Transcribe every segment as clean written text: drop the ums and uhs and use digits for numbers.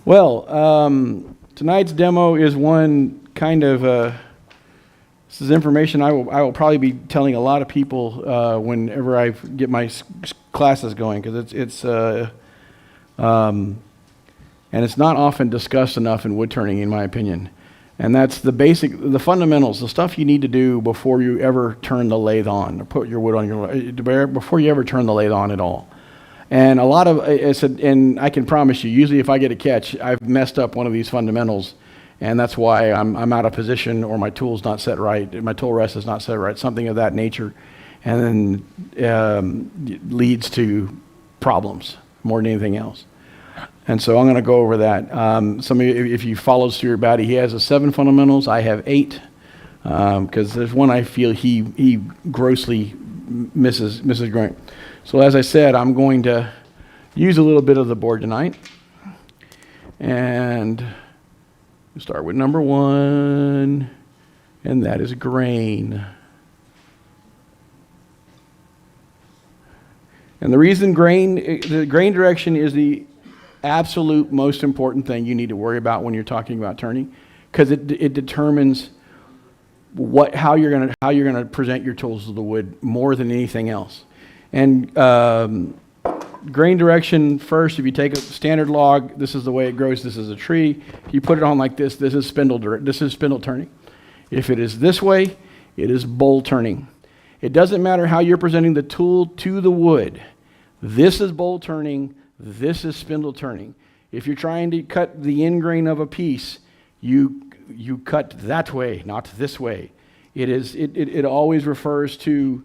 Well, tonight's demo is one kind of, this is information I will probably be telling a lot of people whenever I get my classes going, because and it's not often discussed enough in wood turning, in my opinion. And that's the fundamentals, the stuff you need to do before you ever turn the lathe on, or put your wood on before you ever turn the lathe on at all. And a lot of, and I can promise you, usually if I get a catch, I've messed up one of these fundamentals, and that's why I'm out of position, or my tool's not set right, my tool rest is not set right, something of that nature, and then leads to problems more than anything else. And so I'm going to go over that. Some of you, if you follow Stuart Batty, he has 7 fundamentals. I have 8, because there's one I feel he grossly misses Grant. So as I said, I'm going to use a little bit of the board tonight, and start with number 1, and that is grain. And the reason the grain direction is the absolute most important thing you need to worry about when you're talking about turning, because it determines how you're going to present your tools to the wood more than anything else. And grain direction, first, if you take a standard log, this is the way it grows. This is a tree. If you put it on like this, this is spindle turning. If it is this way, it is bowl turning. It doesn't matter how you're presenting the tool to the wood. This is bowl turning. This is spindle turning. If you're trying to cut the end grain of a piece, you cut that way, not this way. It always refers to,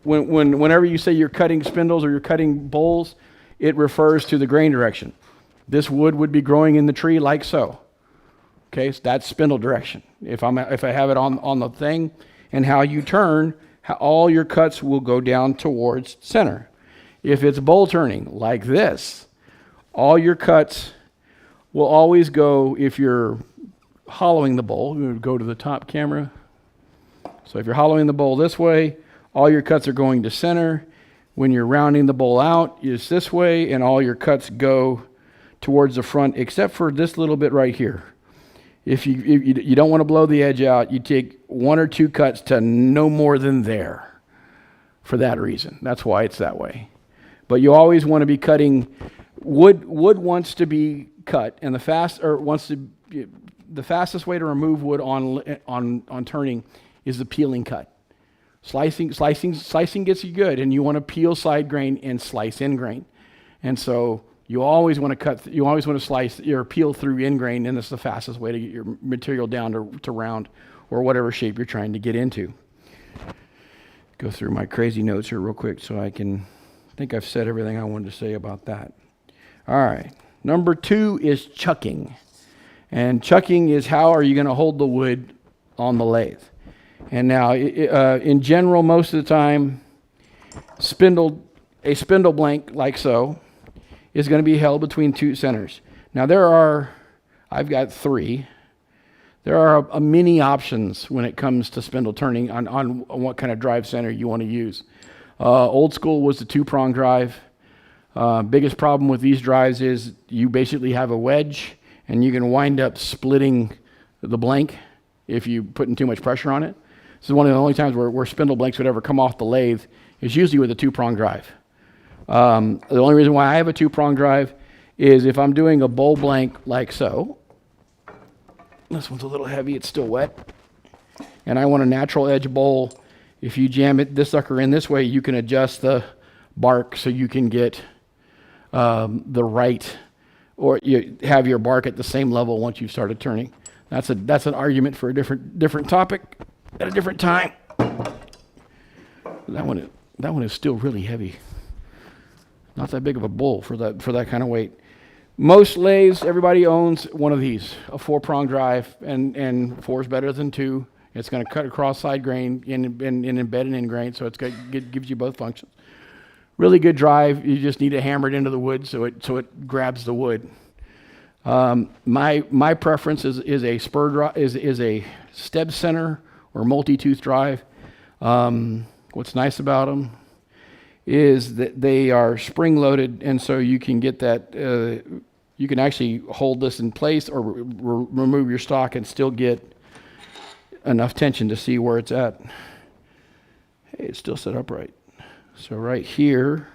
whenever you say you're cutting spindles or you're cutting bowls, it refers to the grain direction. This wood would be growing in the tree like so. Okay, so that's spindle direction. If I have it on the thing, and how you turn, all your cuts will go down towards center. If it's bowl turning like this, all your cuts will always go, if you're hollowing the bowl, we would go to the top camera. So if you're hollowing the bowl this way, all your cuts are going to center. When you're rounding the bowl out, it's this way, and all your cuts go towards the front, except for this little bit right here. If you don't want to blow the edge out, you take 1 or 2 cuts to no more than there for that reason. That's why it's that way. But you always want to be cutting wood. Wood wants to be cut, and the fastest way to remove wood on turning is the peeling cut. Slicing gets you good, and you want to peel side grain and slice end grain. And so you always want to slice or peel through end grain, and that's the fastest way to get your material down to round or whatever shape you're trying to get into. Go through my crazy notes here real quick so I think I've said everything I wanted to say about that. All right. Number 2 is chucking. And chucking is how are you going to hold the wood on the lathe. And now, in general, most of the time, a spindle blank like so is going to be held between 2 centers. Now I've got 3. There are many options when it comes to spindle turning on what kind of drive center you want to use. Old school was the 2-prong drive. Biggest problem with these drives is you basically have a wedge, and you can wind up splitting the blank if you putting too much pressure on it. This is one of the only times where spindle blanks would ever come off the lathe, is usually with a 2-prong drive. The only reason why I have a 2-prong drive is if I'm doing a bowl blank like so. This one's a little heavy, it's still wet. And I want a natural edge bowl. If you jam this sucker in this way, you can adjust the bark so you can get the right, or you have your bark at the same level once you've started turning. That's an argument for a different topic at a different time. That one is still really heavy. Not that big of a bowl for that kind of weight. Most lathes, everybody owns one of these, a 4-prong drive, and 4 is better than 2. It's going to cut across side grain and embed an end grain, so it gives you both functions. Really good drive. You just need to hammer it into the wood so it grabs the wood. My preference is a spur drive, is a steb center or multi-tooth drive. What's nice about them is that they are spring loaded, and so you can get that You can actually hold this in place or remove your stock and still get enough tension to see where it's at. Hey, it's still set up right. So right here,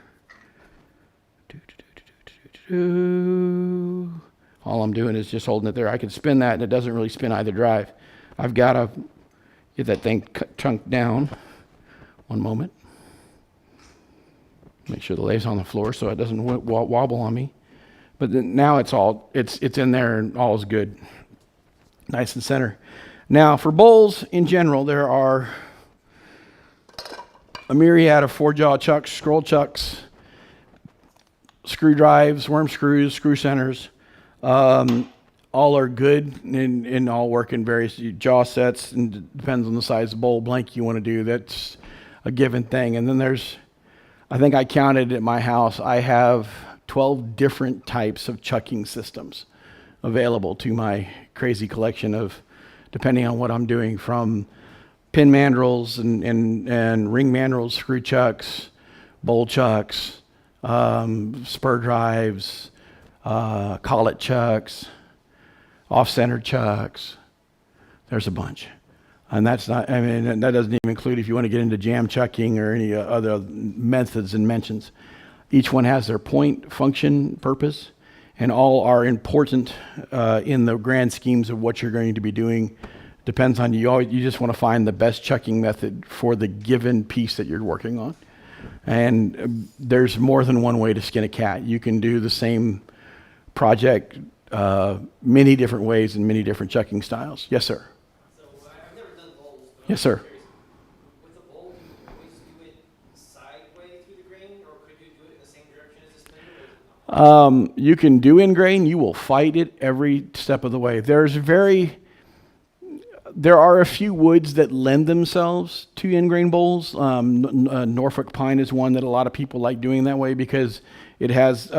all I'm doing is just holding it there. I can spin that and it doesn't really spin either drive. I've got to get that thing chunked down. One moment. Make sure the lathe's on the floor so it doesn't wobble on me. But then now it's in there and all is good. Nice and center. Now for bowls in general, there are a myriad of 4-jaw chucks, scroll chucks, screw drives, worm screws, screw centers. All are good and all work in various jaw sets, and it depends on the size of bowl blank you want to do. That's a given thing. And then there's, I think I counted at my house, I have 12 different types of chucking systems available to my crazy collection of, depending on what I'm doing, from pin mandrels and ring mandrels, screw chucks, bowl chucks, spur drives, collet chucks, off-center chucks. There's a bunch. And that's not, I mean, that doesn't even include if you want to get into jam chucking or any other methods and mentions. Each one has their point, function, purpose, and all are important in the grand schemes of what you're going to be doing. Depends on you. You just want to find the best chucking method for the given piece that you're working on. And there's more than one way to skin a cat. You can do the same project many different ways and many different chucking styles. Yes, sir. So I've never done bowls. Yes, sir. With a bowl, do you always do it sideways through the grain, or could you do it in the same direction as the spindle? You can do in grain. You will fight it every step of the way. There are a few woods that lend themselves to in-grain bowls. Norfolk pine is one that a lot of people like doing that way because it has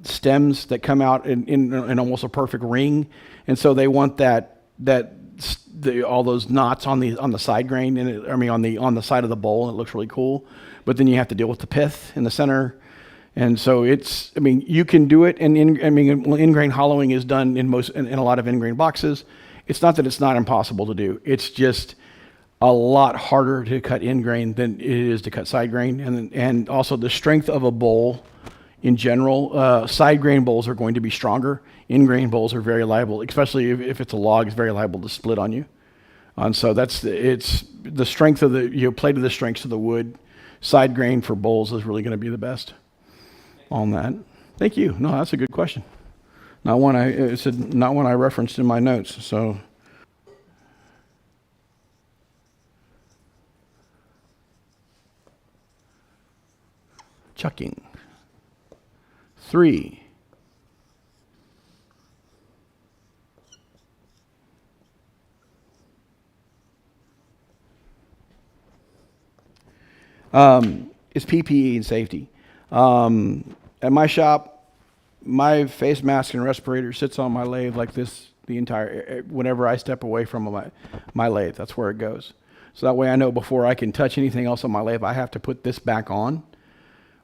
stems that come out in almost a perfect ring, and so they want all those knots on the side grain, on the side of the bowl, and it looks really cool. But then you have to deal with the pith in the center, and so you can do it. And in-grain hollowing is done in a lot of in-grain boxes. It's not that it's not impossible to do. It's just a lot harder to cut in grain than it is to cut side grain. And also the strength of a bowl in general, side grain bowls are going to be stronger. In grain bowls are very liable, especially if it's a log, it's very liable to split on you. And so it's the strength of play to the strengths of the wood. Side grain for bowls is really going to be the best on that. Thank you. No, that's a good question. Not one I referenced in my notes. So, chucking. 3. Is PPE and safety. At my shop, my face mask and respirator sits on my lathe like this whenever I step away from my lathe, that's where it goes. So that way I know before I can touch anything else on my lathe, I have to put this back on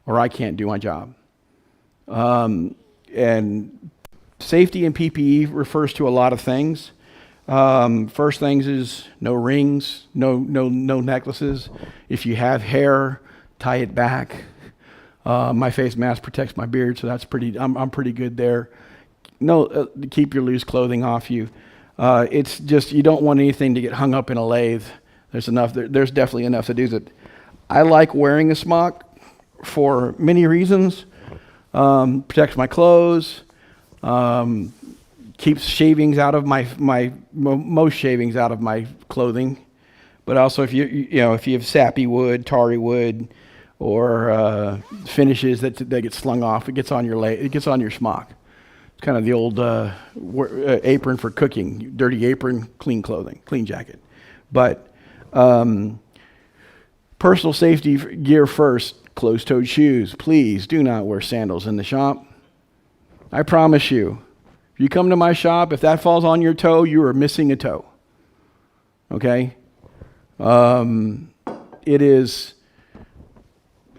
or I can't do my job. And safety and PPE refers to a lot of things. First things is no rings, no necklaces. If you have hair, tie it back. My face mask protects my beard, so I'm pretty good there. Keep your loose clothing off you. It's just, you don't want anything to get hung up in a lathe. There's definitely enough to do that. I like wearing a smock for many reasons. Protects my clothes, keeps shavings out of most shavings out of my clothing. But also if you have sappy wood, tarry wood, or finishes that get slung off, it gets on your smock. It's kind of the old apron for cooking, dirty apron, clean clothing, clean jacket. But personal safety gear first, closed-toed shoes. Please do not wear sandals in the shop. I promise you, if you come to my shop, if that falls on your toe, you are missing a toe. Okay? It is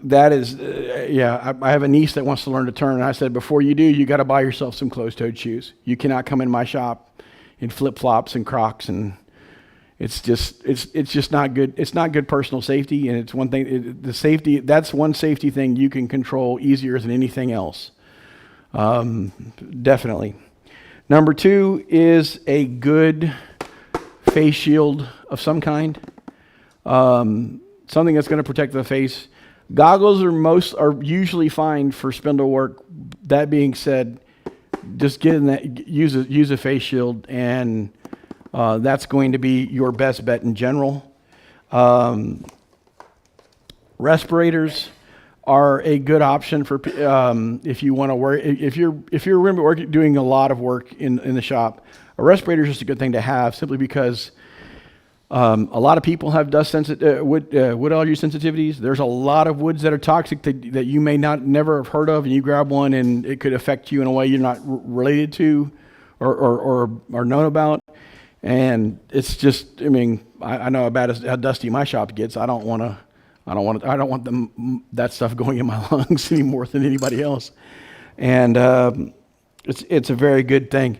That is, yeah, I have a niece that wants to learn to turn, and I said, before you do, you got to buy yourself some closed-toed shoes. You cannot come in my shop in flip-flops and Crocs, and it's just not good. It's not good personal safety, and it's one thing, the safety, that's one safety thing you can control easier than anything else. Definitely. Number 2 is a good face shield of some kind. Something that's going to protect the face. Goggles are usually fine for spindle work. That being said, just get in that, use a face shield, and that's going to be your best bet in general. Respirators are a good option for if you want to work. If you're doing a lot of work in the shop, a respirator is just a good thing to have, simply because a lot of people have wood allergy sensitivities. There's a lot of woods that are toxic that you may never have heard of, and you grab one and it could affect you in a way you're not related to or known about. And it's just, I mean, I know how dusty my shop gets. I don't want that stuff going in my lungs any more than anybody else. And it's a very good thing.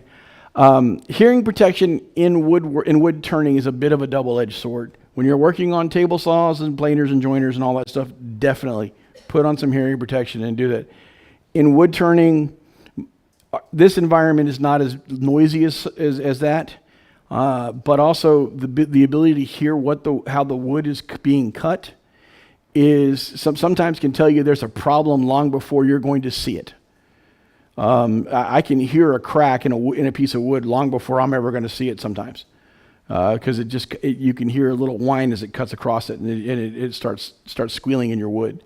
Hearing protection in wood turning is a bit of a double-edged sword. When you're working on table saws and planers and joiners and all that stuff, definitely put on some hearing protection and do that. In wood turning, this environment is not as noisy as that, but also the ability to hear how the wood is being cut is sometimes can tell you there's a problem long before you're going to see it. I can hear a crack in a piece of wood long before I'm ever going to see it sometimes, because you can hear a little whine as it cuts across it, and it starts squealing in your wood,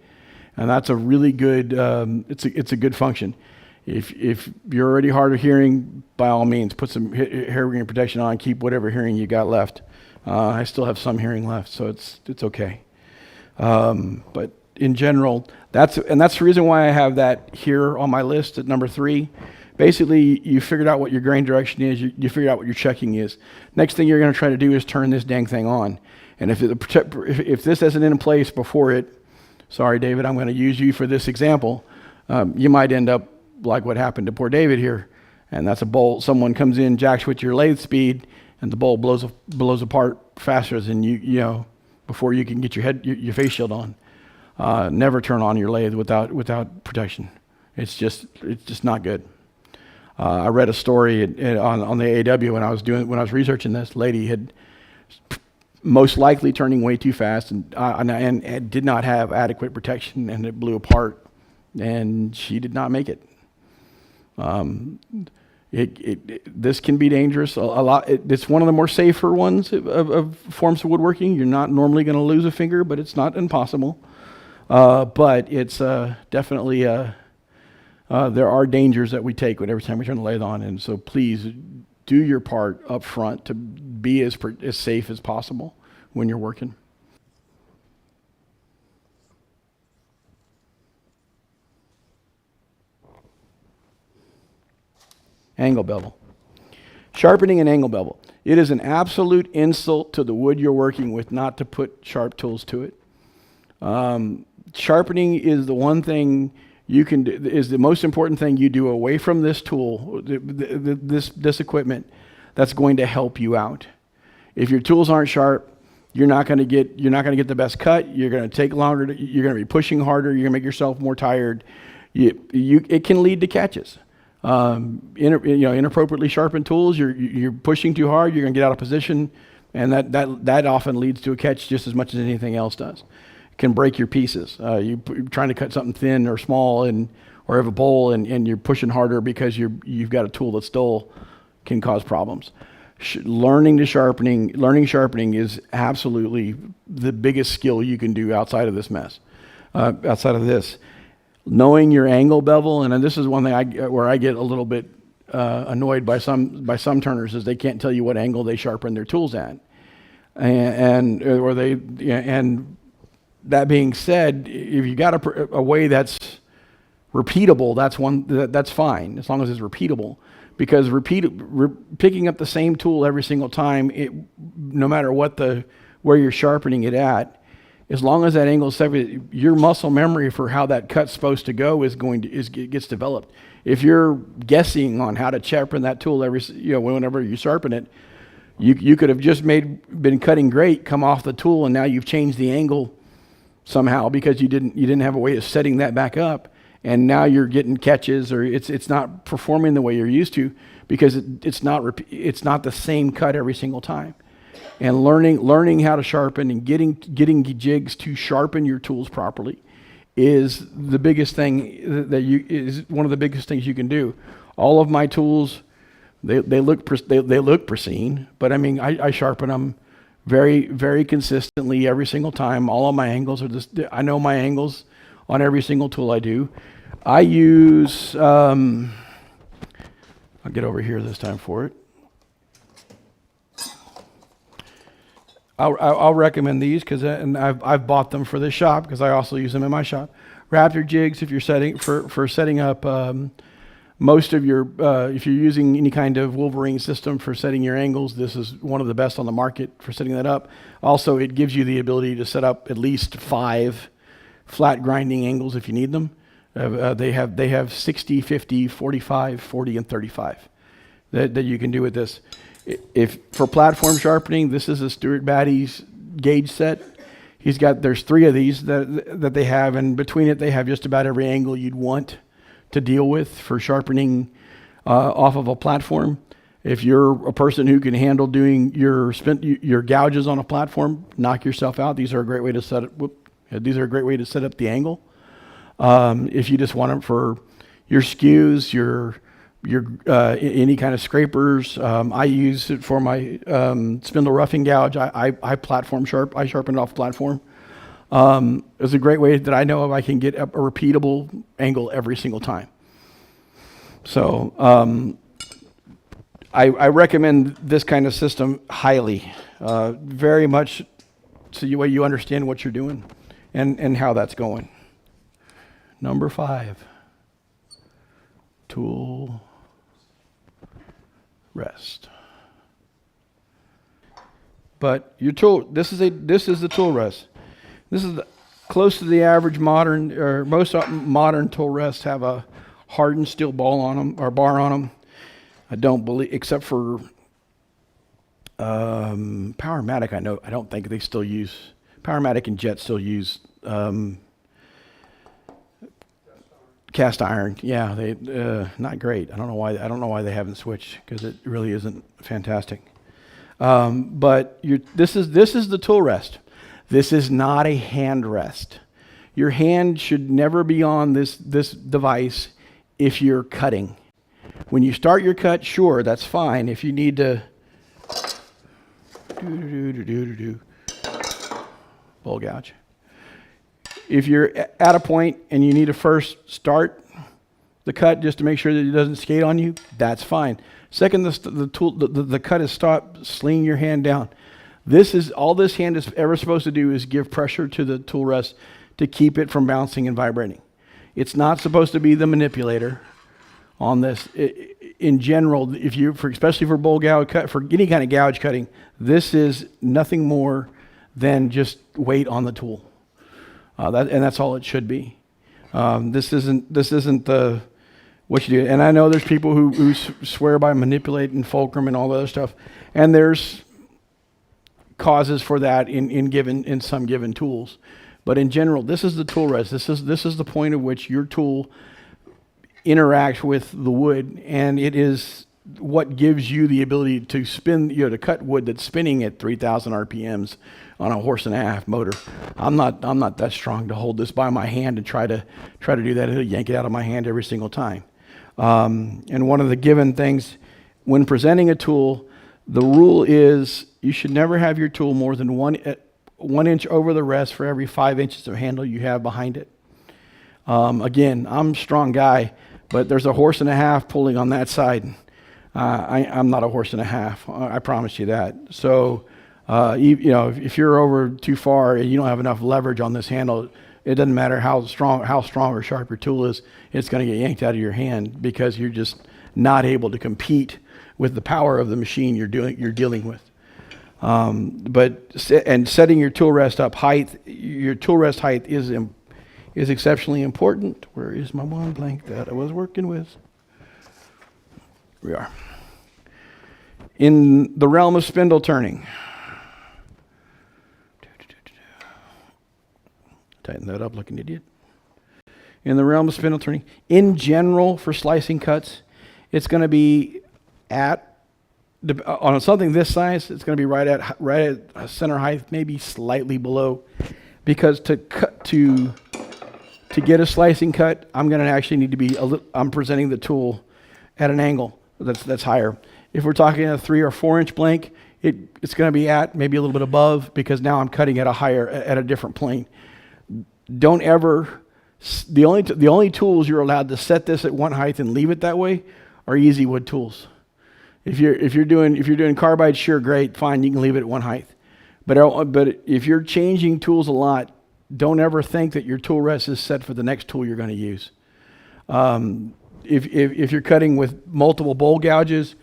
and that's a really good. It's a good function. If you're already hard of hearing, by all means, put some hearing protection on. Keep whatever hearing you got left. I still have some hearing left, so it's okay. But in general, that's the reason why I have that here on my list at number 3. Basically, you figured out what your grain direction is. You figured out what your checking is. Next thing you're going to try to do is turn this dang thing on. And if this isn't in place before it, sorry, David, I'm going to use you for this example. You might end up like what happened to poor David here, and that's a bolt. Someone comes in, jacks with your lathe speed, and the bolt blows apart faster than you know before you can get your face shield on. Never turn on your lathe without protection. It's just not good. I read a story on the AW when I was researching this. Lady had most likely turning way too fast and did not have adequate protection, and it blew apart, and she did not make it. This can be dangerous a lot. It's one of the more safer ones of forms of woodworking. You're not normally going to lose a finger, but it's not impossible. But it's definitely there are dangers that we take every time we turn the lathe on, and so please do your part up front to be as safe as possible when you're working. Angle bevel. Sharpening and angle bevel. It is an absolute insult to the wood you're working with not to put sharp tools to it. Sharpening is the one thing you can do, is the most important thing you do away from this tool, this equipment, that's going to help you out. If your tools aren't sharp, you're not going to get the best cut. You're going to take longer. You're going to be pushing harder. You're going to make yourself more tired. It can lead to catches. Inappropriately sharpened tools, you're pushing too hard, you're going to get out of position, and that often leads to a catch just as much as anything else does. It can break your pieces. You're trying to cut something thin or small or have a bowl, and you're pushing harder because you've got a tool that's dull, can cause problems. Learning sharpening is absolutely the biggest skill you can do outside of this mess. Outside of this. Knowing your angle bevel, and this is one thing where I get a little bit annoyed by some turners, is they can't tell you what angle they sharpen their tools at, and that being said, if you got a way that's repeatable, that's fine as long as it's repeatable, because picking up the same tool every single time, no matter where you're sharpening it at, as long as that angle is 70, your muscle memory for how that cut's supposed to go gets developed. If you're guessing on how to sharpen that tool whenever you sharpen it, you could have just been cutting great, come off the tool, and now you've changed the angle somehow because you didn't have a way of setting that back up, and now you're getting catches, or it's not performing the way you're used to because it's not the same cut every single time. And learning how to sharpen and getting jigs to sharpen your tools properly is the biggest thing is one of the biggest things you can do. All of my tools, they look pristine, but I mean I sharpen them very, very consistently every single time. All of my angles are I know my angles on every single tool I do. I use I'll get over here this time for it. I'll recommend these and I've bought them for this shop because I also use them in my shop. Raptor jigs, if you're setting up most of your, if you're using any kind of Wolverine system for setting your angles, this is one of the best on the market for setting that up. Also, it gives you the ability to set up at least 5 flat grinding angles if you need them. They have 60, 50, 45, 40, and 35 that you can do with this. If for platform sharpening, this is a Stuart Batty's gauge set. There's 3 of these that they have, and between it they have just about every angle you'd want to deal with for sharpening off of a platform. If you're a person who can handle doing your gouges on a platform, knock yourself out. These are a great way to set up. These are a great way to set up the angle. If you just want them for your skews, your any kind of scrapers. I use it for my spindle roughing gouge. I sharpen it off platform. It's a great way that I know if I can get a repeatable angle every single time. So I recommend this kind of system highly, very much so you understand what you're doing and how that's going. Number 5, tool rest. But your tool, this is the tool rest. This is close to the average modern, or most modern tool rests have a hardened steel ball on them or bar on them. I don't believe, except for Powermatic. I don't think they still use Powermatic, and Jet still use cast iron. Yeah, they not great. I don't know why they haven't switched, because it really isn't fantastic. But this is the tool rest. This is not a hand rest. Your hand should never be on this device if you're cutting. When you start your cut, sure, that's fine. If you need to bowl gouge. If you're at a point and you need to first start the cut just to make sure that it doesn't skate on you, that's fine. Second, the cut is stop slinging your hand down. This is all this hand is ever supposed to do is give pressure to the tool rest to keep it from bouncing and vibrating. It's not supposed to be the manipulator on this. In general, especially for bowl gouge cut, for any kind of gouge cutting, this is nothing more than just weight on the tool. That's all it should be. This isn't the what you do. And I know there's people who swear by manipulating fulcrum and all the other stuff, and there's causes for that in some given tools. But in general, this is the tool rest. This is the point at which your tool interacts with the wood, and it is what gives you the ability to spin, to cut wood that's spinning at 3,000 RPMs on a 1.5-horse motor. I'm not that strong to hold this by my hand and try to do that. It'll yank it out of my hand every single time. And one of the given things when presenting a tool, the rule is you should never have your tool more than 1 inch over the rest for every 5 inches of handle you have behind it. Again, I'm a strong guy, but there's a 1.5 horses pulling on that side. I'm not a 1.5 horses. I promise you that. So, if you're over too far and you don't have enough leverage on this handle, it doesn't matter how strong or sharp your tool is, it's going to get yanked out of your hand because you're just not able to compete with the power of the machine you're dealing with. And setting your tool rest up height, your tool rest height is exceptionally important. Where is my wand blank that I was working with? Here we are. In the realm of spindle turning. Tighten that up like an idiot. In the realm of spindle turning, in general, for slicing cuts, it's going to be on something this size, it's going to be right at center height, maybe slightly below, because to get a slicing cut, I'm going to actually need to be I'm presenting the tool at an angle that's higher. If we're talking a 3 or 4 inch blank, it's going to be at maybe a little bit above, because now I'm cutting at a different plane. Don't ever. The only tools you're allowed to set this at one height and leave it that way are easy wood tools. If you're doing carbide, sure, great, fine, you can leave it at one height. But if you're changing tools a lot, don't ever think that your tool rest is set for the next tool you're going to use. If you're cutting with multiple bowl gouges,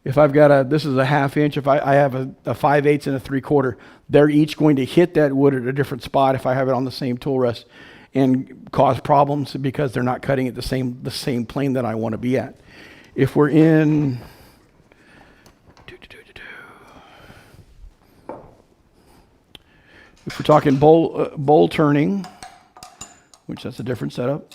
if I've got this is a 1/2 inch, if I have a 5/8 and a 3/4, they're each going to hit that wood at a different spot if I have it on the same tool rest, and cause problems because they're not cutting at the same plane that I want to be at. If we're in if we're talking bowl turning, which that's a different setup.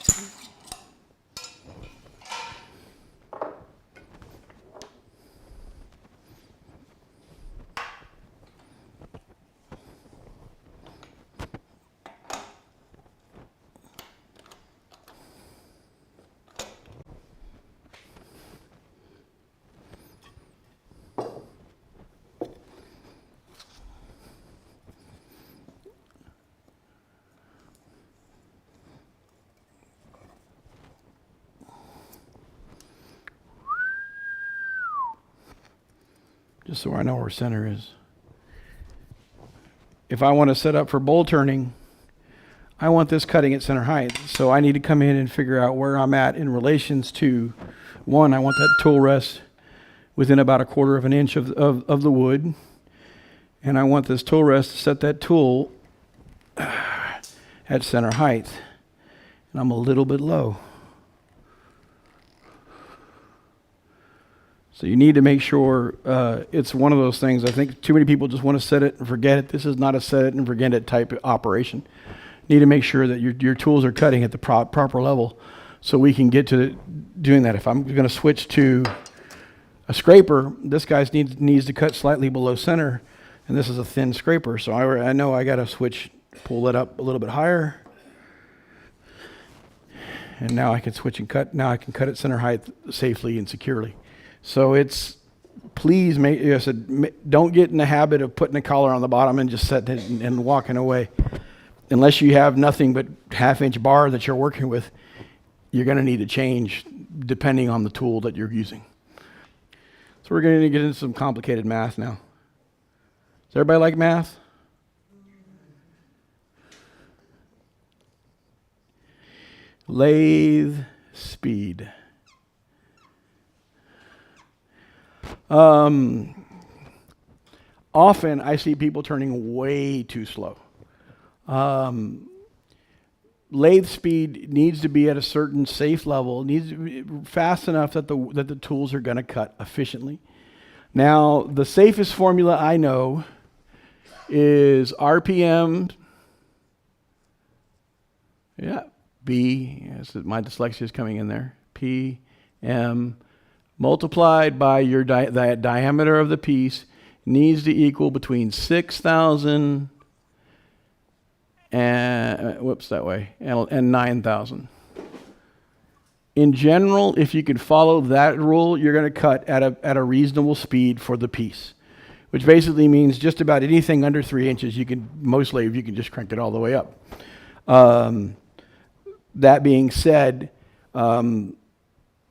Just so I know where center is. If I want to set up for bowl turning, I want this cutting at center height. So I need to come in and figure out where I'm at in relations to, one, I want that tool rest within about 1/4 inch of the wood. And I want this tool rest to set that tool at center height. And I'm a little bit low. So you need to make sure it's one of those things. I think too many people just want to set it and forget it. This is not a set it and forget it type of operation. You need to make sure that your tools are cutting at the proper level so we can get to doing that. If I'm going to switch to a scraper, this guy needs to cut slightly below center, and this is a thin scraper. So I know I got to pull that up a little bit higher. And now I can switch and cut. Now I can cut at center height safely and securely. So please don't get in the habit of putting a collar on the bottom and just setting it and walking away. Unless you have nothing but 1/2 inch bar that you're working with, you're going to need to change depending on the tool that you're using. So we're going to get into some complicated math now. Does everybody like math? Lathe speed. Often I see people turning way too slow. Lathe speed needs to be at a certain safe level. It needs to be fast enough that the tools are going to cut efficiently. Now, the safest formula I know is RPM. Yeah, B. Yes, my dyslexia is coming in there. PM multiplied by the diameter of the piece needs to equal between 6,000 and 9,000. In general, if you can follow that rule, you're going to cut at a reasonable speed for the piece, which basically means just about anything under 3 inches, most lathe, you can just crank it all the way up. That being said,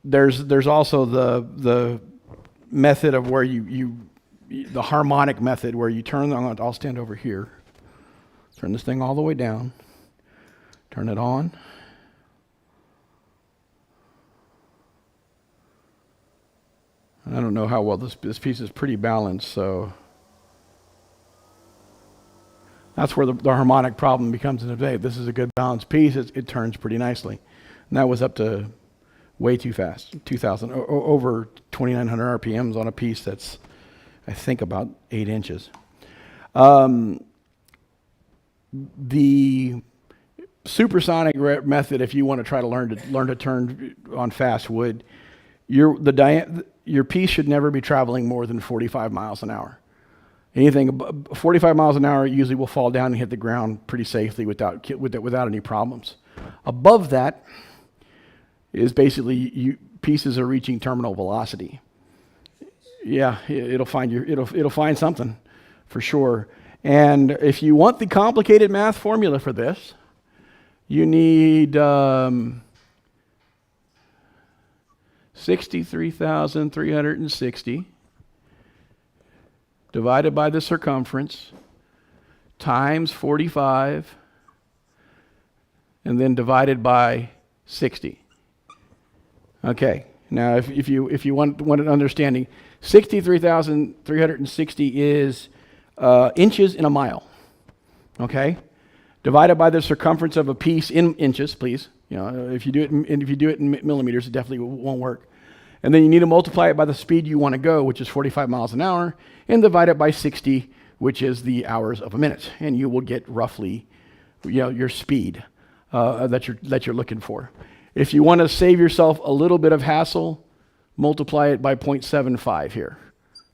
there's also the method of where the harmonic method where you turn on. I'll stand over here. Turn this thing all the way down. Turn it on. I don't know how well this piece is pretty balanced, so That's where the harmonic problem becomes in the day. This is a good balanced piece. It turns pretty nicely. And that was up to way too fast, 2,000, over 2,900 RPMs on a piece that's, I think, about 8 inches. The supersonic method, if you want to try to learn to turn on fast wood, your piece should never be traveling more than 45 miles an hour. Anything above 45 miles an hour usually will fall down and hit the ground pretty safely without any problems. Above that is basically pieces are reaching terminal velocity. Yeah, it'll find something for sure. And if you want the complicated math formula for this, you need 63,360 divided by the circumference times 45 and then divided by 60. Okay, now if you want an understanding, 63,360 is inches in a mile. Okay, divided by the circumference of a piece in inches, please. You know, if you do it in millimeters, it definitely won't work. And then you need to multiply it by the speed you want to go, which is 45 miles an hour, and divide it by 60, which is the hours of a minute, and you will get roughly, your speed that you're looking for. If you want to save yourself a little bit of hassle, multiply it by 0.75 here,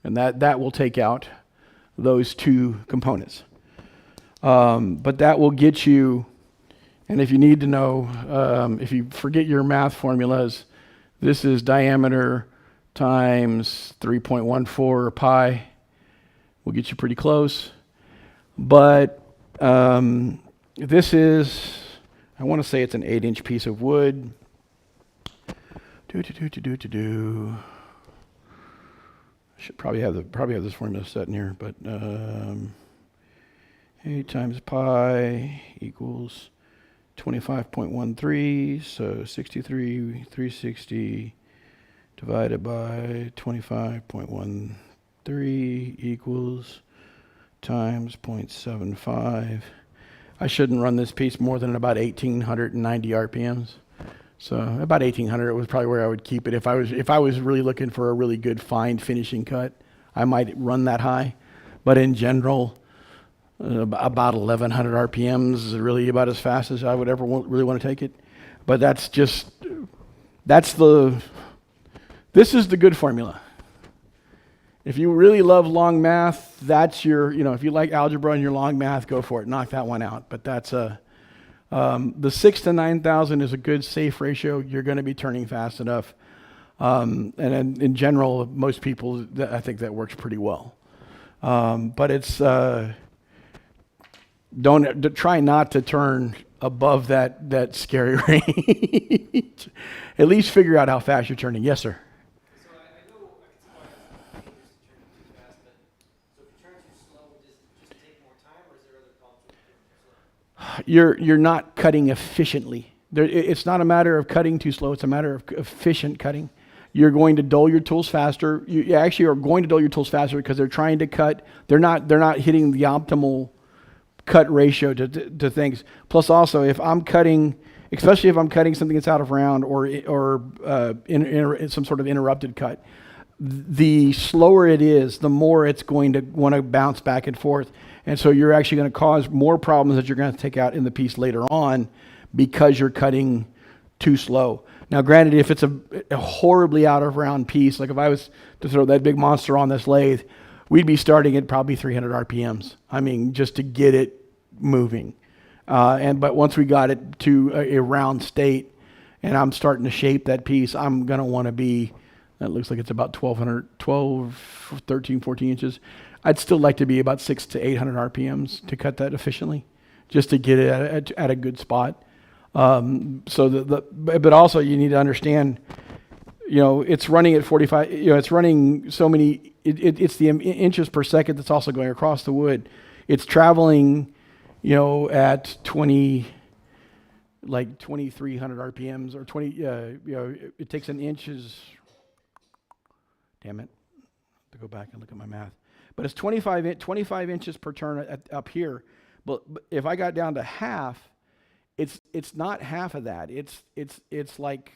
and that will take out those two components. But that will get you, and if you need to know, if you forget your math formulas, this is diameter times 3.14 or pi. Will get you pretty close. But this is, I want to say it's an 8-inch piece of wood. I should probably have this formula set in here, but 8 times pi equals 25.13, so 63,360 divided by 25.13 equals times 0.75. I shouldn't run this piece more than about 1,890 RPMs. So about 1,800 was probably where I would keep it. If I was really looking for a really good fine finishing cut, I might run that high. But in general, about 1,100 RPMs is really about as fast as I would ever really want to take it. But this is the good formula. If you really love long math, that's if you like algebra and your long math, go for it. Knock that one out. But that's the 6 to 9,000 is a good safe ratio. You're going to be turning fast enough. And in general, most people, I think that works pretty well. But it's, try not to turn above that scary range. At least figure out how fast you're turning. Yes, sir. So I know I can see why it's dangerous to turn too fast, but so if you turn too slow, does it just take more time, or is there other problems with turning too slow? You're not cutting efficiently. It's not a matter of cutting too slow. It's a matter of efficient cutting. You're going to dull your tools faster. You actually are going to dull your tools faster because they're trying to cut. They're not hitting the optimal cut ratio to things. Plus, also, if I'm cutting, especially if I'm cutting something that's out of round or in some sort of interrupted cut, the slower it is, the more it's going to want to bounce back and forth. And so you're actually going to cause more problems that you're going to take out in the piece later on because you're cutting too slow. Now, granted, if it's a horribly out of round piece, like if I was to throw that big monster on this lathe, we'd be starting at probably 300 RPMs. I mean, just to get it moving. But once we got it to a round state and I'm starting to shape that piece, I'm going to want to be, that looks like it's about 12, 13, 14 inches. I'd still like to be about 600 to 800 RPMs to cut that efficiently, just to get it at a good spot. But also you need to understand, it's running at 45, it's running so many, it's the inches per second that's also going across the wood. It's traveling, at 2,300 RPMs or 20, it takes an inches, damn it, I have to go back and look at my math. But it's 25 inches per turn up here. But if I got down to half, it's not half of that. It's like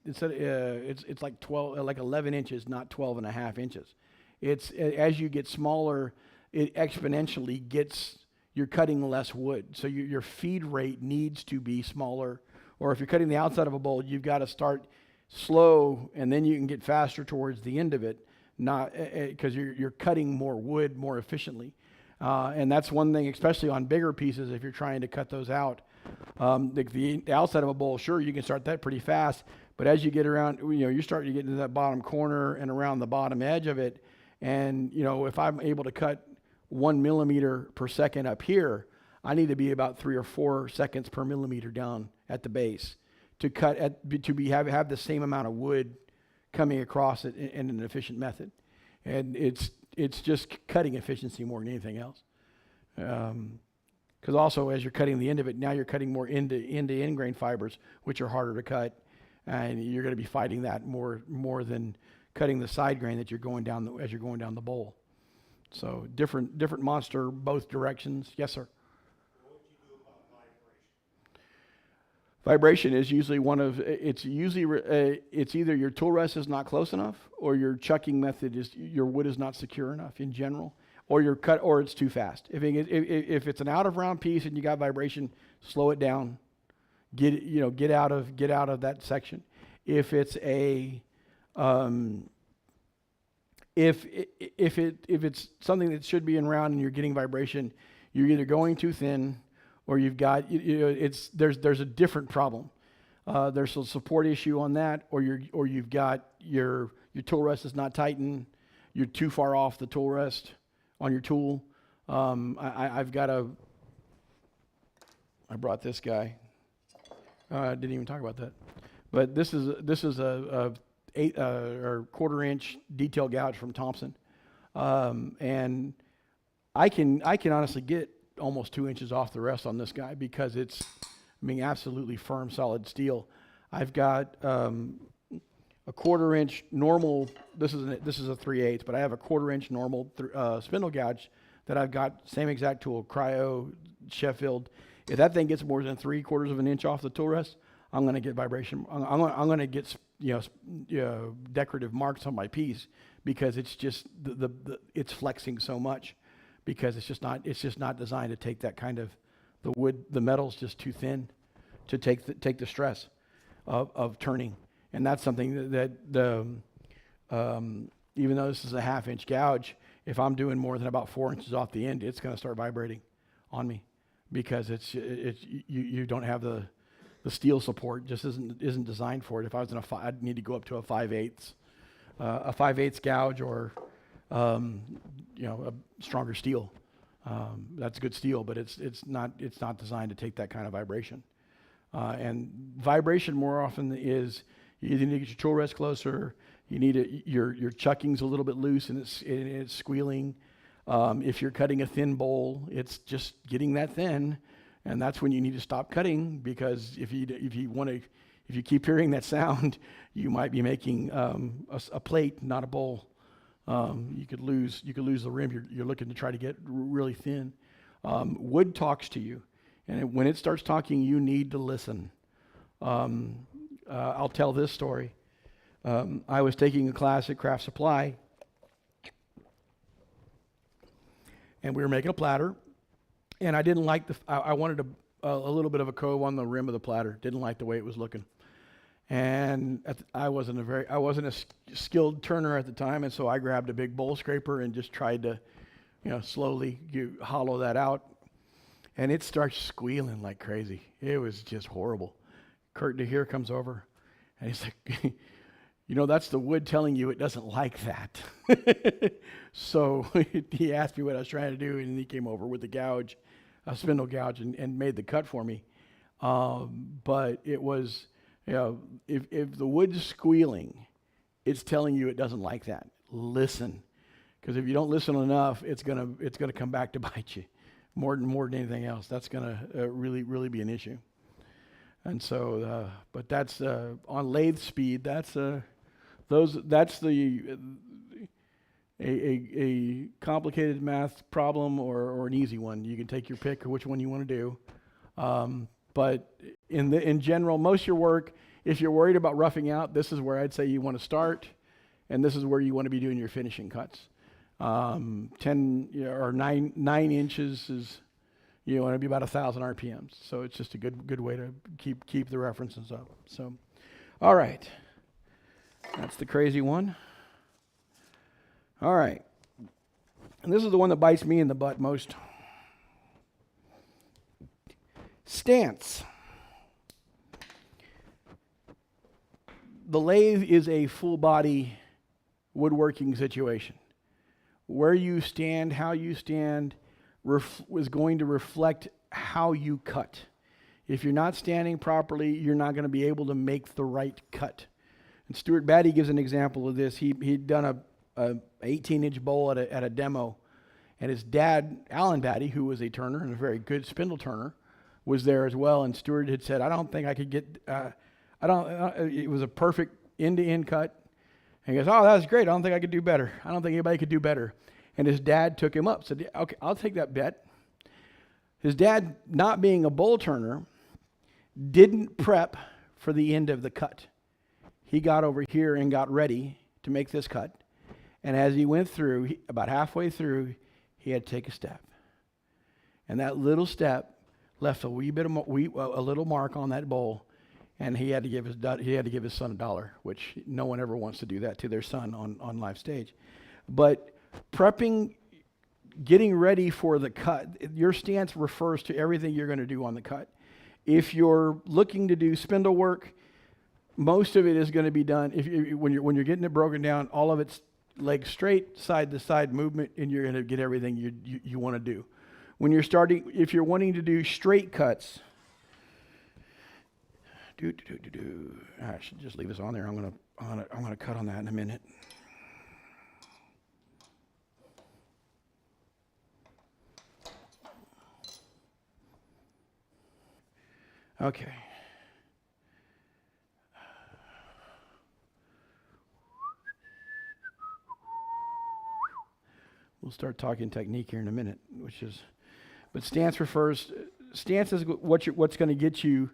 it's like 12, like 11 inches, not 12 and a half inches. It's as you get smaller, it exponentially gets, you're cutting less wood. So your feed rate needs to be smaller. Or if you're cutting the outside of a bowl, you've got to start slow, and then you can get faster towards the end of it, not because you're cutting more wood more efficiently. And that's one thing, especially on bigger pieces, if you're trying to cut those out. The outside of a bowl, sure, you can start that pretty fast, but as you get around, you start to get into that bottom corner and around the bottom edge of it, and if I'm able to cut 1 millimeter per second up here, I need to be about 3 or 4 seconds per millimeter down at the base to have the same amount of wood coming across it in an efficient method. And it's just cutting efficiency more than anything else. Because also, as you're cutting the end of it, now you're cutting more into end grain fibers, which are harder to cut, and you're going to be fighting that more than cutting the side grain that you're going down as you're going down the bowl. So different monster both directions. Yes, sir. What would you do about vibration? Vibration is usually it's either your tool rest is not close enough, or your chucking method is, your wood is not secure enough in general, or it's too fast. If it's an out of round piece and you got vibration, slow it down. Get out of that section. If it's a if it's something that should be in round and you're getting vibration, you're either going too thin, or you've got there's a different problem. There's a support issue on that, or you've got your tool rest is not tightened. You're too far off the tool rest on your tool. I brought this guy. I didn't even talk about that, but this is a 8 or 1/4 inch detail gouge from Thompson, and I can honestly get almost 2 inches off the rest on this guy because it's, absolutely firm, solid steel. I've got a 1/4 inch normal. This is a 3/8, but I have a 1/4 inch normal spindle gouge that I've got, same exact tool, Cryo, Sheffield. If that thing gets more than 3/4 of an inch off the tool rest, I'm going to get vibration. I'm going to get decorative marks on my piece because it's just it's flexing so much, because it's just not designed to take that kind of, the metal's just too thin to take the stress of turning. And that's something that even though this is a 1/2 inch gouge, if I'm doing more than about 4 inches off the end, it's going to start vibrating on me, because you don't have the steel support, just isn't designed for it. If I was I'd need to go up to a 5/8 gouge, or a stronger steel. That's good steel, but it's not designed to take that kind of vibration. And vibration more often is, you either need to get your tool rest closer, you need your chucking's a little bit loose and it's squealing. If you're cutting a thin bowl, it's just getting that thin, and that's when you need to stop cutting, because if you keep hearing that sound, you might be making a plate, not a bowl. You could lose the rim. You're looking to try to get really thin. Wood talks to you, and when it starts talking, you need to listen. I'll tell this story. I was taking a class at Craft Supply, and we were making a platter, and I didn't like I wanted a little bit of a cove on the rim of the platter. Didn't like the way it was looking. And I wasn't a skilled turner at the time, and so I grabbed a big bowl scraper and just tried to, slowly hollow that out. And it starts squealing like crazy. It was just horrible. Kurt DeHeer comes over, and he's like, that's the wood telling you it doesn't like that. So he asked me what I was trying to do, and he came over with a spindle gouge, and made the cut for me. But it was, if the wood's squealing, it's telling you it doesn't like that. Listen, because if you don't listen enough, it's gonna come back to bite you more than anything else. That's gonna really be an issue. And so, but that's on Lathe Speed. a complicated math problem or an easy one. You can take your pick of which one you want to do. But in general, most of your work, if you're worried about roughing out, this is where I'd say you want to start, and this is where you want to be doing your finishing cuts. 10 or 9 inches is, you want to be about 1,000 RPMs. So it's just a good way to keep the references up. So, all right, that's the crazy one. All right, and this is the one that bites me in the butt most. Stance. The lathe is a full body woodworking situation. Where you stand, how you stand, is going to reflect how you cut. If you're not standing properly, you're not going to be able to make the right cut. And Stuart Batty gives an example of this. He'd done a 18-inch bowl at a demo, and his dad, Alan Batty, who was a turner and a very good spindle turner, was there as well. And Stuart had said, I don't think I could get, it was a perfect end-to-end cut. And he goes, oh, that was great. I don't think I could do better. I don't think anybody could do better. And his dad took him up, said, okay, I'll take that bet. His dad, not being a bowl turner, didn't prep for the end of the cut. He got over here and got ready to make this cut. And as he went through, about halfway through, he had to take a step. And that little step left a little mark on that bowl. And he had to give his son $1, which no one ever wants to do that to their son on live stage. But prepping, getting ready for the cut, your stance refers to everything you're going to do on the cut. If you're looking to do spindle work, most of it is going to be done when you're getting it broken down. All of it's leg straight, side to side movement, and you're going to get everything you want to do. When you're starting, if you're wanting to do straight cuts. I should just leave this on there. I'm gonna cut on that in a minute. Okay. We'll start talking technique here in a minute, but stance is what's going to get you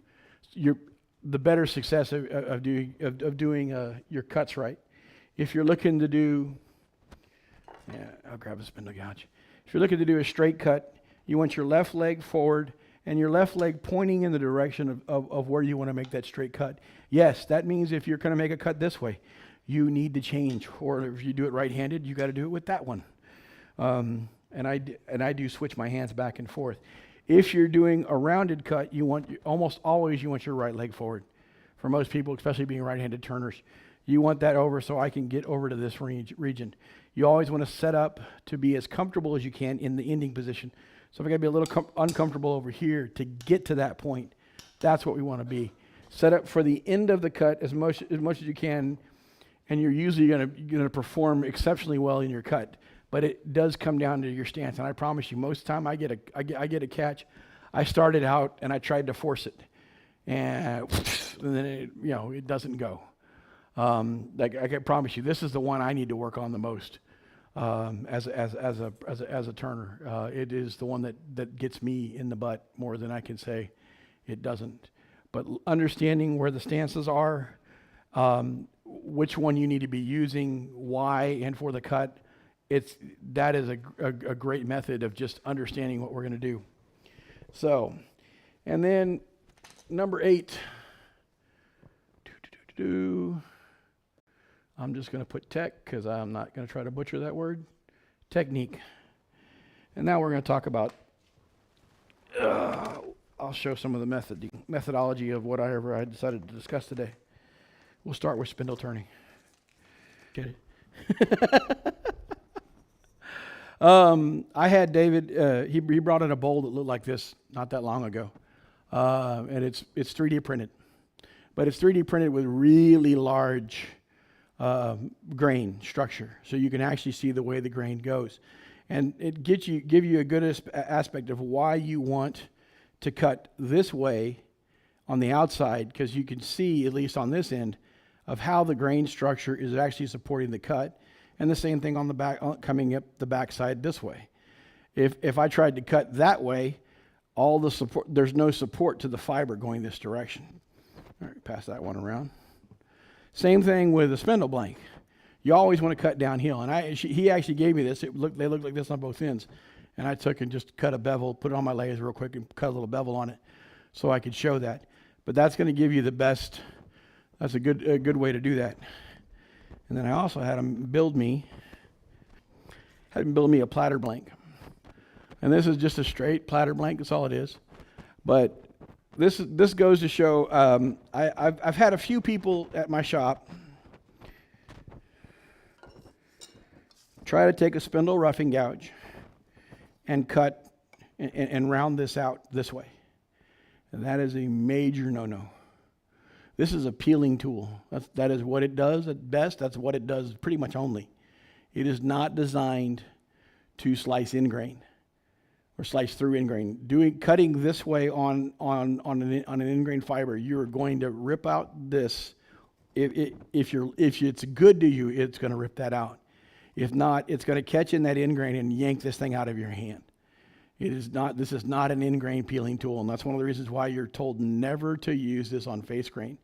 the better success of doing your cuts right. If you're looking to do, I'll grab a spindle gouge. If you're looking to do a straight cut, you want your left leg forward and your left leg pointing in the direction of where you want to make that straight cut. Yes, that means if you're going to make a cut this way, you need to change. Or if you do it right-handed, you got to do it with that one. And I do switch my hands back and forth. If you're doing a rounded cut, almost always you want your right leg forward. For most people, especially being right-handed turners, you want that over so I can get over to this region. You always want to set up to be as comfortable as you can in the ending position. So if I got to be a little uncomfortable over here to get to that point, that's what we want to be. Set up for the end of the cut as much as you can, and you're usually going to perform exceptionally well in your cut. But it does come down to your stance, and I promise you, most of the time I get a catch. I started out and I tried to force it, and then it doesn't go. I can promise you, this is the one I need to work on the most as a turner. It is the one that gets me in the butt more than I can say it doesn't. But understanding where the stances are, which one you need to be using, why, and for the cut. That is a great method of just understanding what we're going to do. So, and then number 8. I'm just going to put tech because I'm not going to try to butcher that word. Technique. And now we're going to talk about, I'll show some of the methodology of whatever I decided to discuss today. We'll start with spindle turning. Get it? I had David, he brought in a bowl that looked like this not that long ago. And it's 3D printed. But it's 3D printed with really large grain structure. So you can actually see the way the grain goes. And it give you a good aspect of why you want to cut this way on the outside, because you can see, at least on this end, of how the grain structure is actually supporting the cut. And the same thing on the back, coming up the backside this way. If I tried to cut that way, all the support, there's no support to the fiber going this direction. All right, pass that one around. Same thing with a spindle blank. You always want to cut downhill. And he actually gave me this. They look like this on both ends. And I took and just cut a bevel, put it on my lathe real quick and cut a little bevel on it so I could show that. But that's going to give you the best, that's a good way to do that. And then I also had him build me a platter blank. And this is just a straight platter blank, that's all it is. But this goes to show, I've had a few people at my shop try to take a spindle roughing gouge and cut and round this out this way. And that is a major no-no. This is a peeling tool. That is what it does at best. That's what it does pretty much only. It is not designed to slice in grain or slice through in grain. Cutting this way on an in grain fiber, you're going to rip out this. If it's good to you, it's going to rip that out. If not, it's going to catch in that in grain and yank this thing out of your hand. This is not an in grain peeling tool, and that's one of the reasons why you're told never to use this on face grain.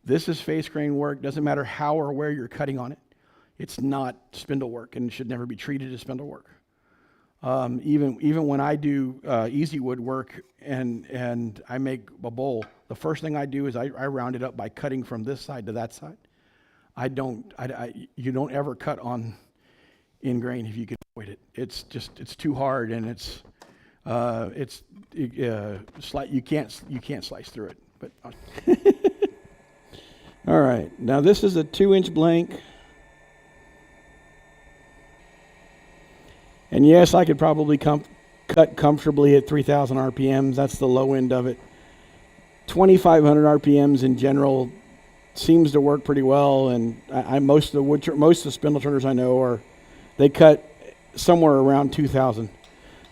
This is face grain work. Doesn't matter how or where you're cutting on it. It's not spindle work, and it should never be treated as spindle work. Even when I do easy wood work and I make a bowl, the first thing I do is I round it up by cutting from this side to that side. You don't ever cut on in grain if you can avoid it. It's too hard, and you can't slice through it. But all right, now this is a 2-inch blank. And yes, I could probably cut comfortably at 3,000 RPMs. That's the low end of it. 2,500 RPMs in general seems to work pretty well. And most of the spindle turners I know they cut somewhere around 2,000.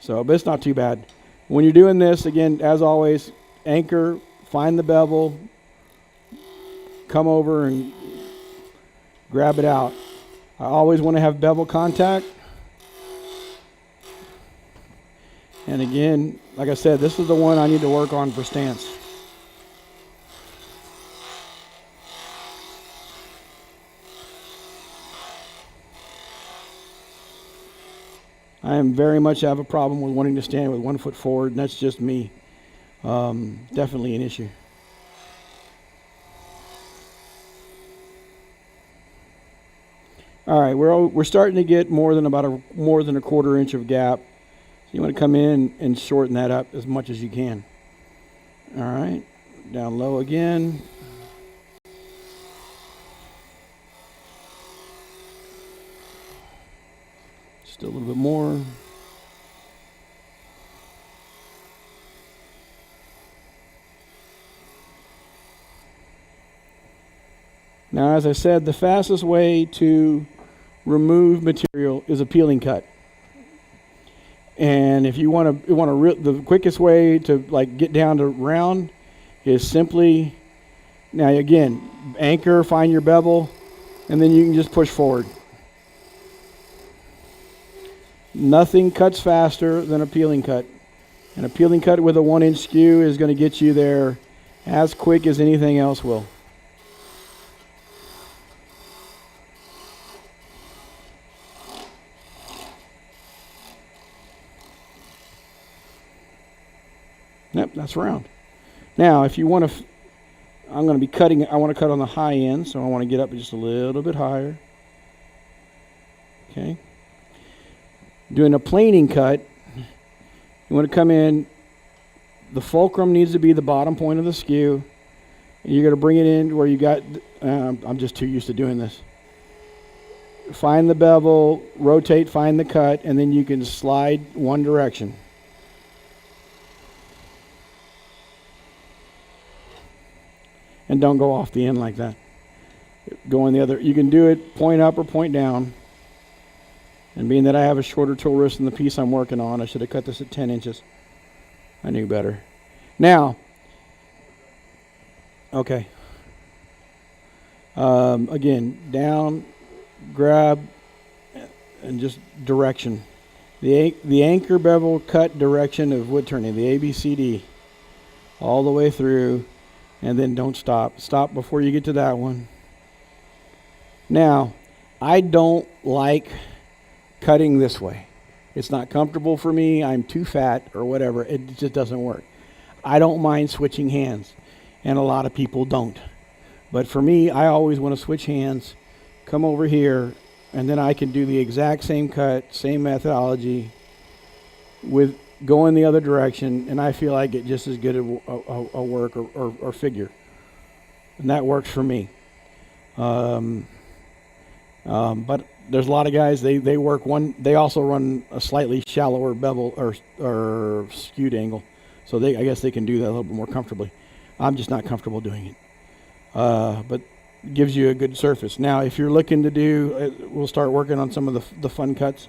So, but it's not too bad. When you're doing this, again, as always, anchor, find the bevel, come over and grab it out. I always want to have bevel contact. And again, like I said, this is the one I need to work on for stance. I am very much have a problem with wanting to stand with 1 foot forward, and that's just me. Definitely an issue. All right, we're starting to get more than a 1/4 inch of gap. You want to come in and shorten that up as much as you can. All right, down low again. Just a little bit more. Now, as I said, the fastest way to remove material is a peeling cut. And if you want to, the quickest way to get down to round is simply, now again, anchor, find your bevel, and then you can just push forward. Nothing cuts faster than a peeling cut. And a peeling cut with a 1-inch skew is going to get you there as quick as anything else will. Yep, that's round. Now, if you want to, I'm going to be cutting, I want to cut on the high end, so I want to get up just a little bit higher. Okay. Doing a planing cut, you want to come in, the fulcrum needs to be the bottom point of the skew, and you're going to bring it in where you got, I'm just too used to doing this. Find the bevel, rotate, find the cut, and then you can slide one direction. And don't go off the end like that. Go in the other. You can do it point up or point down. And being that I have a shorter tool wrist than the piece I'm working on, I should have cut this at 10 inches. I knew better. Now, okay. Again, down, grab, and just direction. The anchor bevel cut direction of wood turning, the ABCD, all the way through, and then don't stop. Stop before you get to that one. Now, I don't like cutting this way. It's not comfortable for me. I'm too fat or whatever. It just doesn't work. I don't mind switching hands, and a lot of people don't. But for me, I always want to switch hands, come over here, and then I can do the exact same cut, same methodology, with going the other direction, and I feel I get just as good a work or figure. And that works for me. But there's a lot of guys, they work one, they also run a slightly shallower bevel or skewed angle. So I guess they can do that a little bit more comfortably. I'm just not comfortable doing it. But gives you a good surface. Now, if you're looking to do, we'll start working on some of the fun cuts.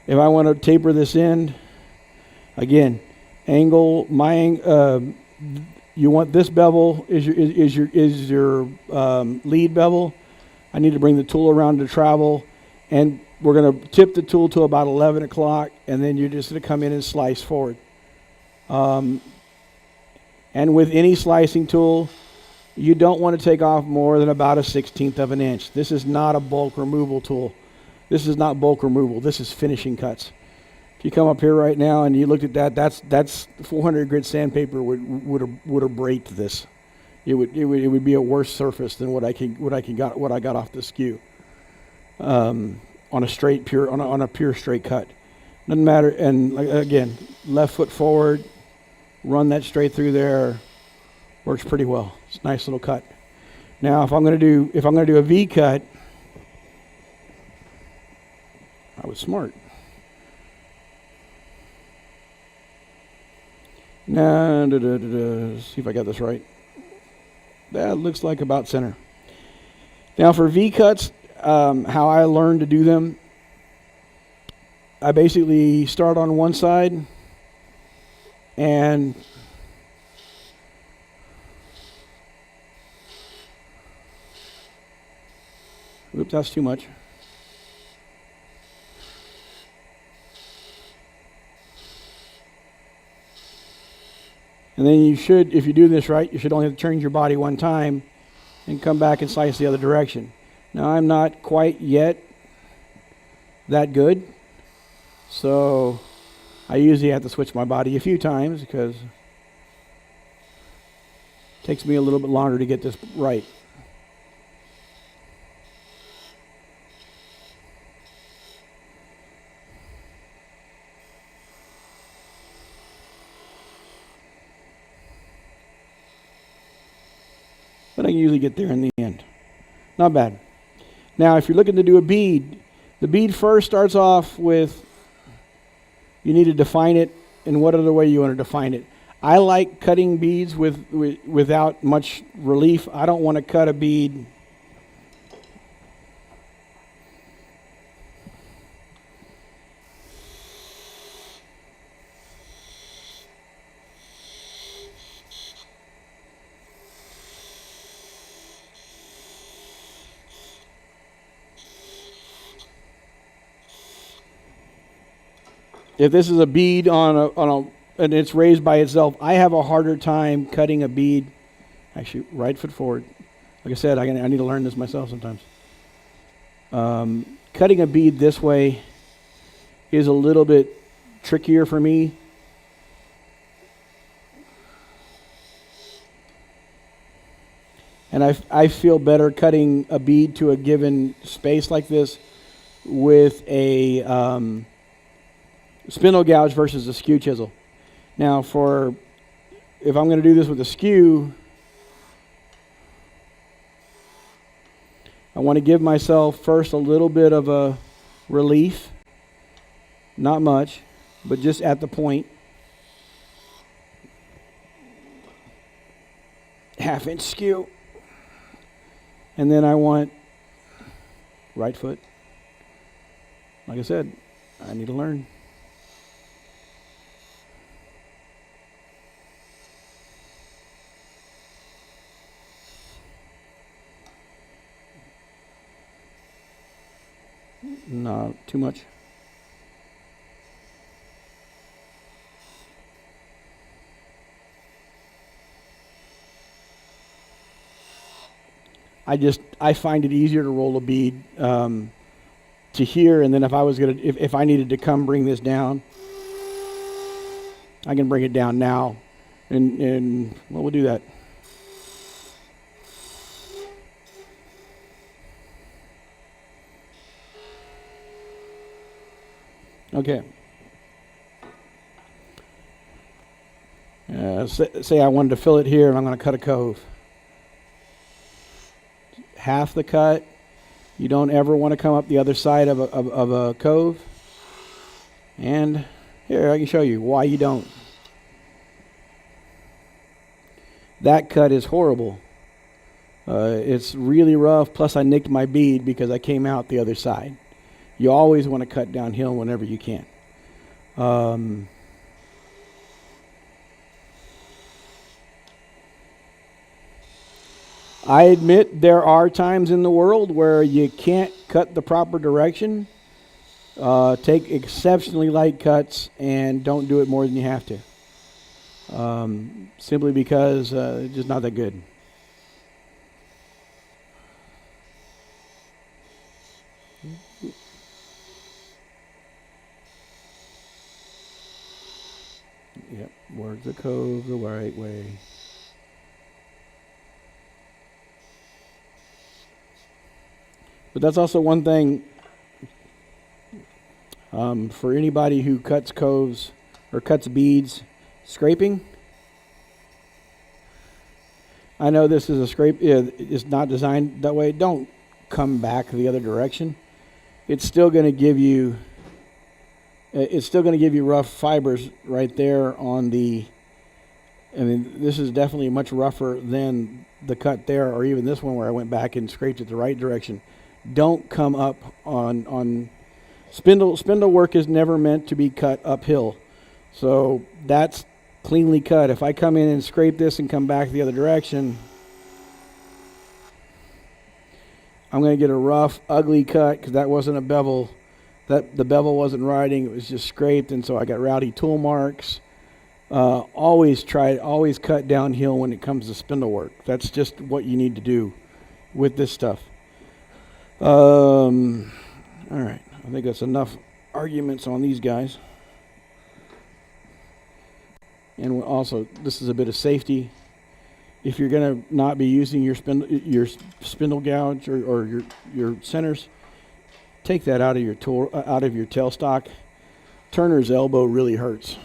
If I want to taper this end, again, angle, you want this bevel is your lead bevel. I need to bring the tool around to travel, and we're going to tip the tool to about 11 o'clock, and then you're just going to come in and slice forward. And with any slicing tool, you don't want to take off more than about 1/16 of an inch. This is not a bulk removal tool. This is not bulk removal. This is finishing cuts. If you come up here right now and you looked at that, that's 400 grit sandpaper would abrade this. It would be a worse surface than what I got off the skew. On a pure straight cut. Doesn't matter. And again, left foot forward, run that straight through there. Works pretty well. It's a nice little cut. Now, if I'm going to do a V cut, I was smart. Now, see if I got this right. That looks like about center. Now, for V cuts, how I learned to do them, I basically start on one side and oops, that's too much. And then you should, if you do this right, you should only have to turn your body one time and come back and slice the other direction. Now, I'm not quite yet that good, so I usually have to switch my body a few times because it takes me a little bit longer to get this right. But I can usually get there in the end. Not bad. Now, if you're looking to do a bead, the bead first starts off with, you need to define it in what other way you want to define it. I like cutting beads without much relief. I don't want to cut a bead if this is a bead and it's raised by itself, I have a harder time cutting a bead. Actually, right foot forward. Like I said, I need to learn this myself sometimes. Cutting a bead this way is a little bit trickier for me. And I feel better cutting a bead to a given space like this with a spindle gouge versus a skew chisel. Now, if I'm going to do this with a skew, I want to give myself first a little bit of a relief, not much, but just at the point. Half-inch skew. And then I want right foot. Like I said, I need to learn. Not too much. I find it easier to roll a bead to here, and then if I needed to come bring this down, I can bring it down now, and well, we'll do that. Okay. Say I wanted to fill it here, and I'm going to cut a cove. Half the cut. You don't ever want to come up the other side of a cove. And here, I can show you why you don't. That cut is horrible. It's really rough, plus I nicked my bead because I came out the other side. You always want to cut downhill whenever you can. I admit there are times in the world where you can't cut the proper direction. Take exceptionally light cuts and don't do it more than you have to. Simply because it's just not that good. Yep, work the cove the right way. But that's also one thing for anybody who cuts coves or cuts beads, scraping. I know this is a scrape, it's not designed that way. Don't come back the other direction. It's still going to give you rough fibers right there on the, I mean, this is definitely much rougher than the cut there, or even this one where I went back and scraped it the right direction. Don't come up on spindle work is never meant to be cut uphill. So that's cleanly cut. If I come in and scrape this and come back the other direction, I'm going to get a rough, ugly cut because that wasn't a bevel. The bevel wasn't riding, it was just scraped, and so I got rowdy tool marks. Always cut downhill when it comes to spindle work. That's just what you need to do with this stuff. All right, I think that's enough arguments on these guys. And also, this is a bit of safety. If you're going to not be using your spindle gouge or your centers, take that out of your tool, out of your tailstock. Turner's elbow really hurts.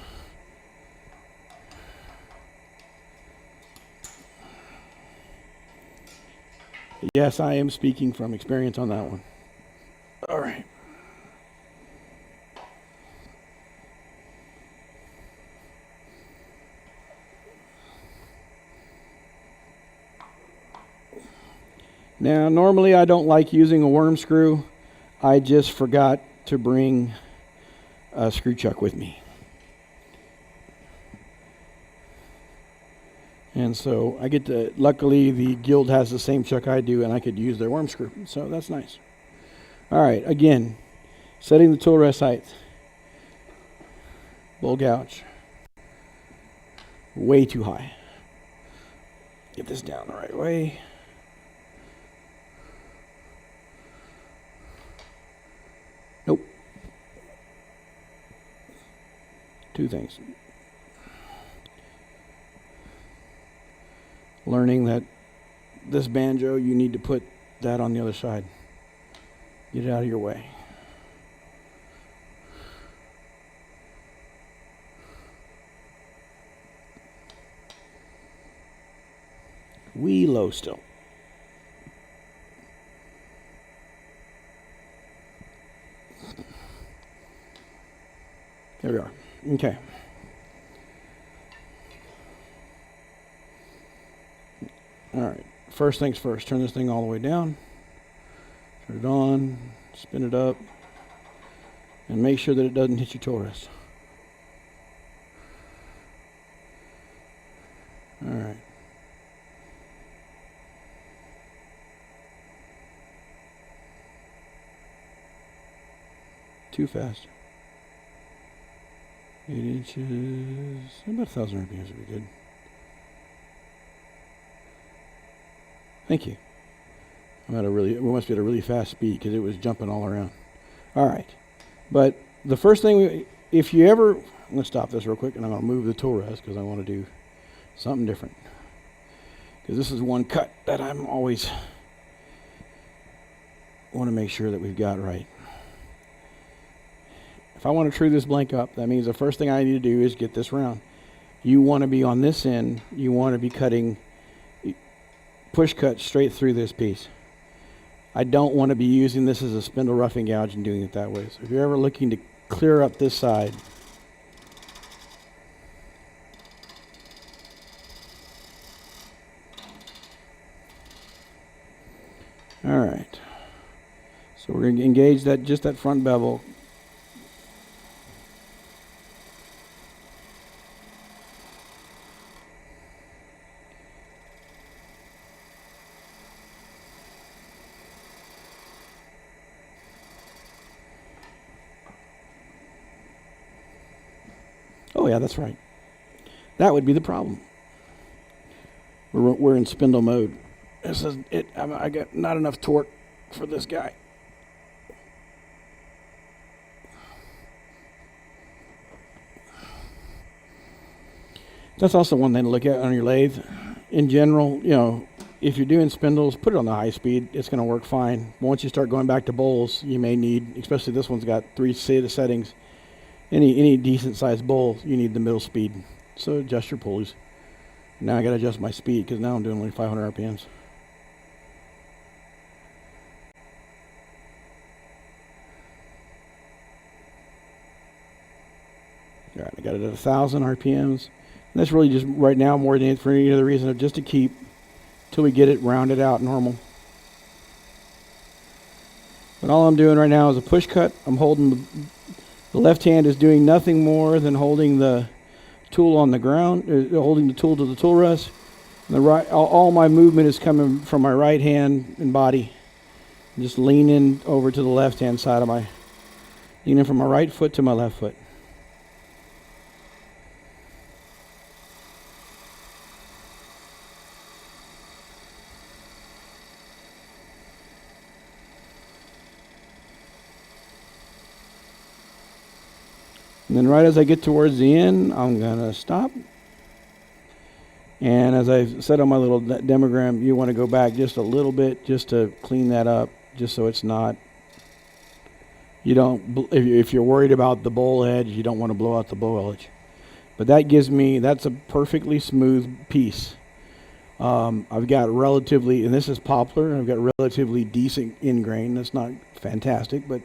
Yes, I am speaking from experience on that one. All right. Now, normally I don't like using a worm screw. I just forgot to bring a screw chuck with me. And so I get to, luckily the guild has the same chuck I do, and I could use their worm screw. So that's nice. All right, again, setting the tool rest height. Bull gouge. Way too high. Get this down the right way. Nope. Two things. Learning that this banjo, you need to put that on the other side. Get it out of your way. Wee low still. There we are. Okay. All right. First things first. Turn this thing all the way down. Turn it on. Spin it up. And make sure that it doesn't hit your tool rest. All right. too fast. 8 inches, about 1,000 RPMs would be good. Thank you. We must be at a really fast speed because it was jumping all around. All right. But the first thing, if you ever, I'm going to stop this real quick and I'm going to move the tool rest because I want to do something different. Because this is one cut that I'm always want to make sure that we've got right. If I want to true this blank up, that means the first thing I need to do is get this round. You want to be on this end, you want to be cutting, push cut straight through this piece. I don't want to be using this as a spindle roughing gouge and doing it that way. So if you're ever looking to clear up this side, all right. So we're going to engage just that front bevel. Oh yeah, that's right. That would be the problem. We're in spindle mode. This is it. I got not enough torque for this guy. That's also one thing to look at on your lathe. In general, if you're doing spindles, put it on the high speed. It's going to work fine. Once you start going back to bowls, you may need, especially this one's got 3 settings. Any decent sized bowl, you need the middle speed. So adjust your pulleys. Now I got to adjust my speed because now I'm doing only 500 RPMs. All right, I got it at 1,000 RPMs. And that's really just right now more than for any other reason, just to keep till we get it rounded out normal. But all I'm doing right now is a push cut. I'm holding the left hand is doing nothing more than holding the tool on the ground, holding the tool to the tool rest. And the right, all my movement is coming from my right hand and body. I'm just leaning over to the left hand side of leaning from my right foot to my left foot. And then right as I get towards the end, I'm going to stop. And as I said on my little demogram, you want to go back just a little bit just to clean that up, just so it's not, if you're worried about the bowl edge, you don't want to blow out the bowl edge. But that's a perfectly smooth piece. I've got relatively, and this is poplar, I've got relatively decent ingrain. That's not fantastic, but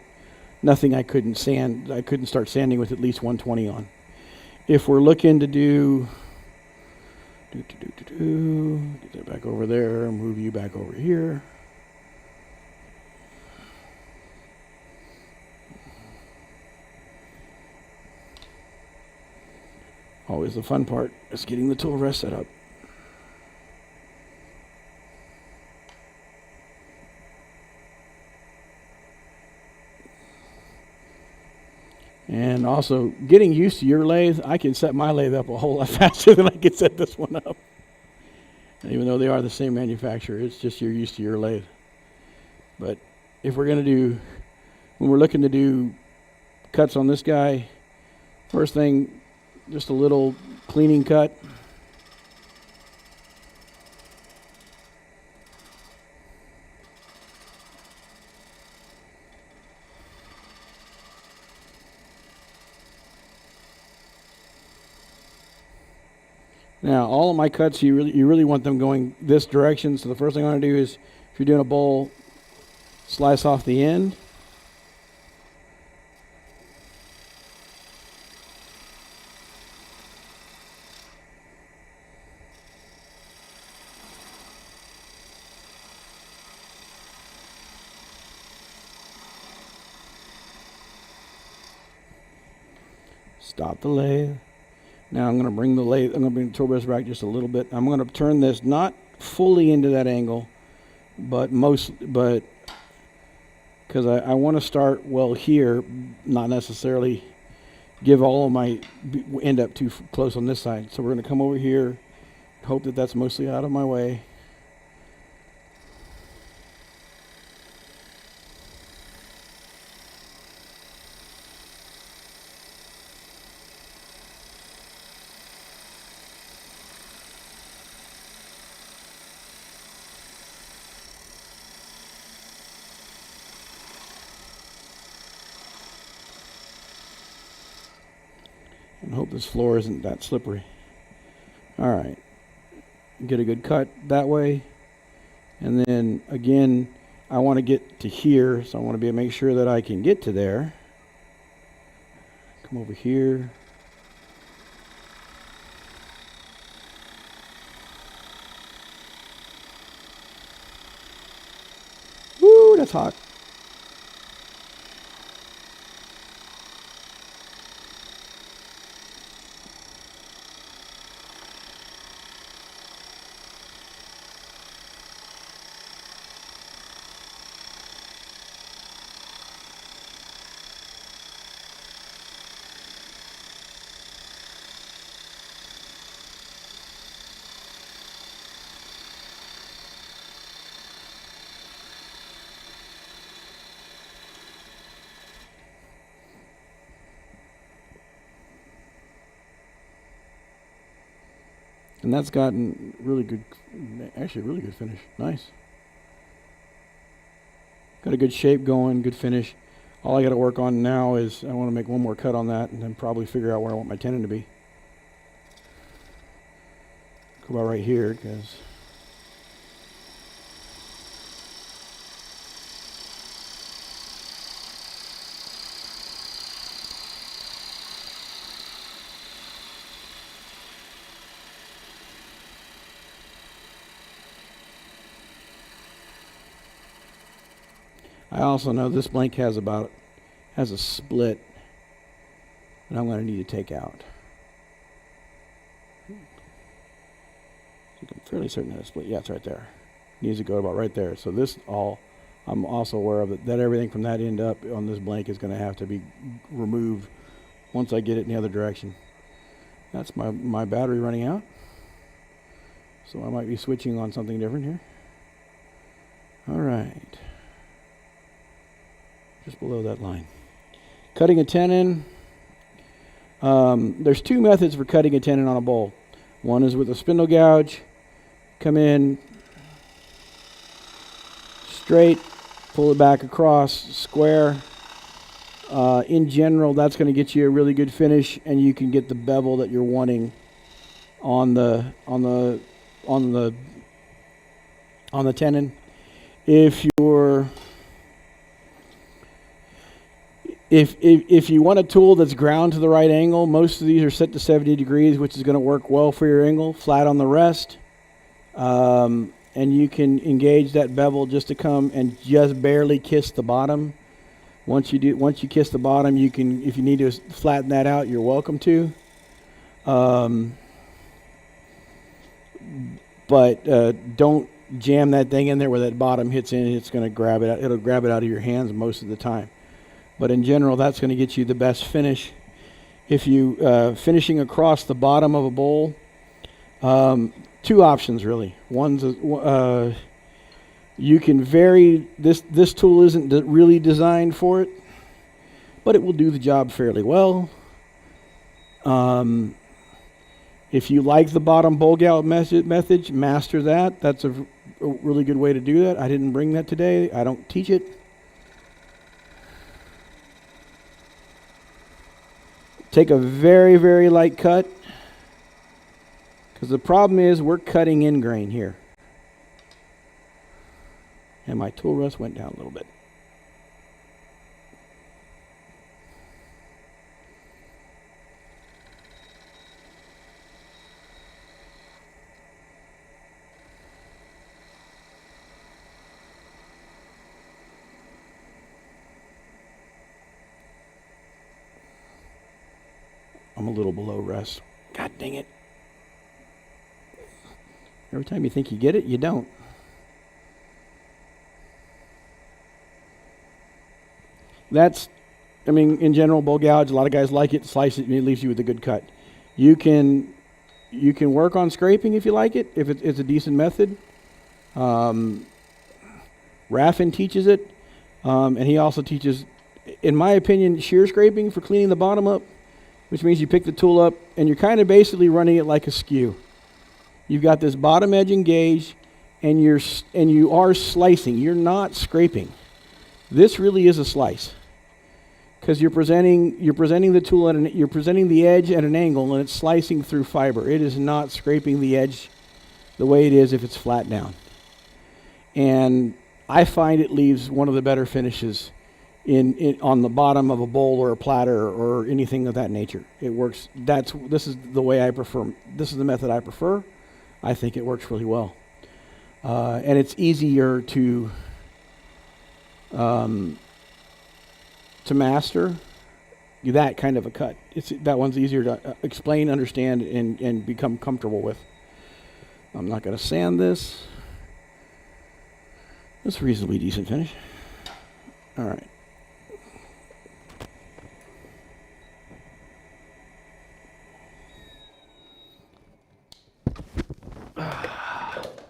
nothing I couldn't start sanding with at least 120 on. If we're looking to get that back over there, move you back over here. Always the fun part is getting the tool rest set up. And also, getting used to your lathe, I can set my lathe up a whole lot faster than I can set this one up. And even though they are the same manufacturer, it's just you're used to your lathe. But if we're going to when we're looking to do cuts on this guy, first thing, just a little cleaning cut. Now, all of my cuts, you really want them going this direction. So the first thing I want to do is, if you're doing a bowl, slice off the end. Stop the lathe. Now I'm going to bring the tool rest back just a little bit. I'm going to turn this not fully into that angle, but because I want to start well here, not necessarily give all of my, end up too close on this side. So we're going to come over here, hope that that's mostly out of my way. And hope this floor isn't that slippery. All right. Get a good cut that way. And then again, I want to get to here, so I want to make sure that I can get to there. Come over here. Woo, that's hot. And that's gotten really good, actually really good finish. Nice. Got a good shape going, good finish. All I got to work on now is I want to make one more cut on that and then probably figure out where I want my tenon to be. Go about right here, because I also know this blank has a split that I'm going to need to take out. I'm fairly certain that it's split. Yeah, it's right there. Needs to go about right there. So this all, I'm also aware of it, that everything from that end up on this blank is going to have to be removed once I get it in the other direction. That's my battery running out. So I might be switching on something different here. All right. Just below that line. Cutting a tenon. There's two methods for cutting a tenon on a bowl. One is with a spindle gouge. Come in straight, pull it back across, square. In general, that's going to get you a really good finish, and you can get the bevel that you're wanting on the tenon. If you want a tool that's ground to the right angle, most of these are set to 70 degrees, which is going to work well for your angle, flat on the rest. And you can engage that bevel just to come and just barely kiss the bottom. Once you kiss the bottom, you can, if you need to flatten that out, you're welcome to. But don't jam that thing in there where that bottom hits in. It's going to grab it out. It'll grab it out of your hands most of the time. But in general, that's going to get you the best finish. If you finishing across the bottom of a bowl, two options really. One's you can vary. This tool isn't really designed for it, but it will do the job fairly well. If you like the bottom bowl gout method, master that. That's a really good way to do that. I didn't bring that today. I don't teach it. Take a very, very light cut, because the problem is we're cutting in grain here. And my tool rest went down a little bit. I'm a little below rest. God dang it. Every time you think you get it, you don't. That's, I mean, in general, bowl gouge, a lot of guys like it, slice it, and it leaves you with a good cut. You can work on scraping if you like it, if it's a decent method. Raffin teaches it, and he also teaches, in my opinion, shear scraping for cleaning the bottom up, which means you pick the tool up and you're kind of basically running it like a skew. You've got this bottom edge engaged, and you are slicing. You're not scraping. This really is a slice, because you're presenting the tool you're presenting the edge at an angle, and it's slicing through fiber. It is not scraping the edge the way it is if it's flat down. And I find it leaves one of the better finishes on the bottom of a bowl or a platter or anything of that nature. It works. This is the way I prefer. This is the method I prefer. I think it works really well, and it's easier to master that kind of a cut. That one's easier to explain, understand, and become comfortable with. I'm not going to sand this. That's a reasonably decent finish. All right.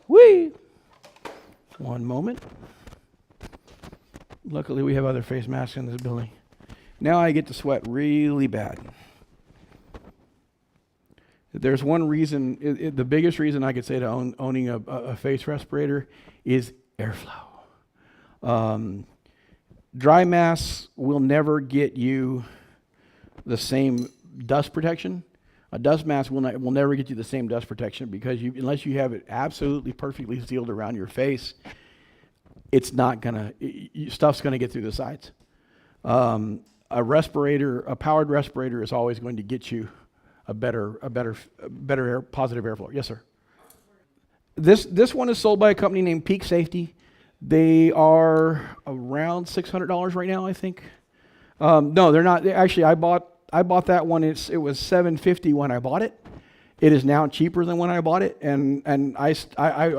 Whee! One moment. Luckily, we have other face masks in this building. Now I get to sweat really bad. There's one reason, the biggest reason I could say to owning a face respirator is airflow. Dry masks will never get you the same dust protection. A dust mask will never get you the same dust protection, because unless you have it absolutely perfectly sealed around your face, it's not gonna, stuff's gonna get through the sides. A powered respirator is always going to get you a better positive airflow. Yes, sir. This one is sold by a company named Peak Safety. They are around $600 right now, I think. No, they're not. Actually, I bought that one. It was $750 when I bought it. It is now cheaper than when I bought it, and I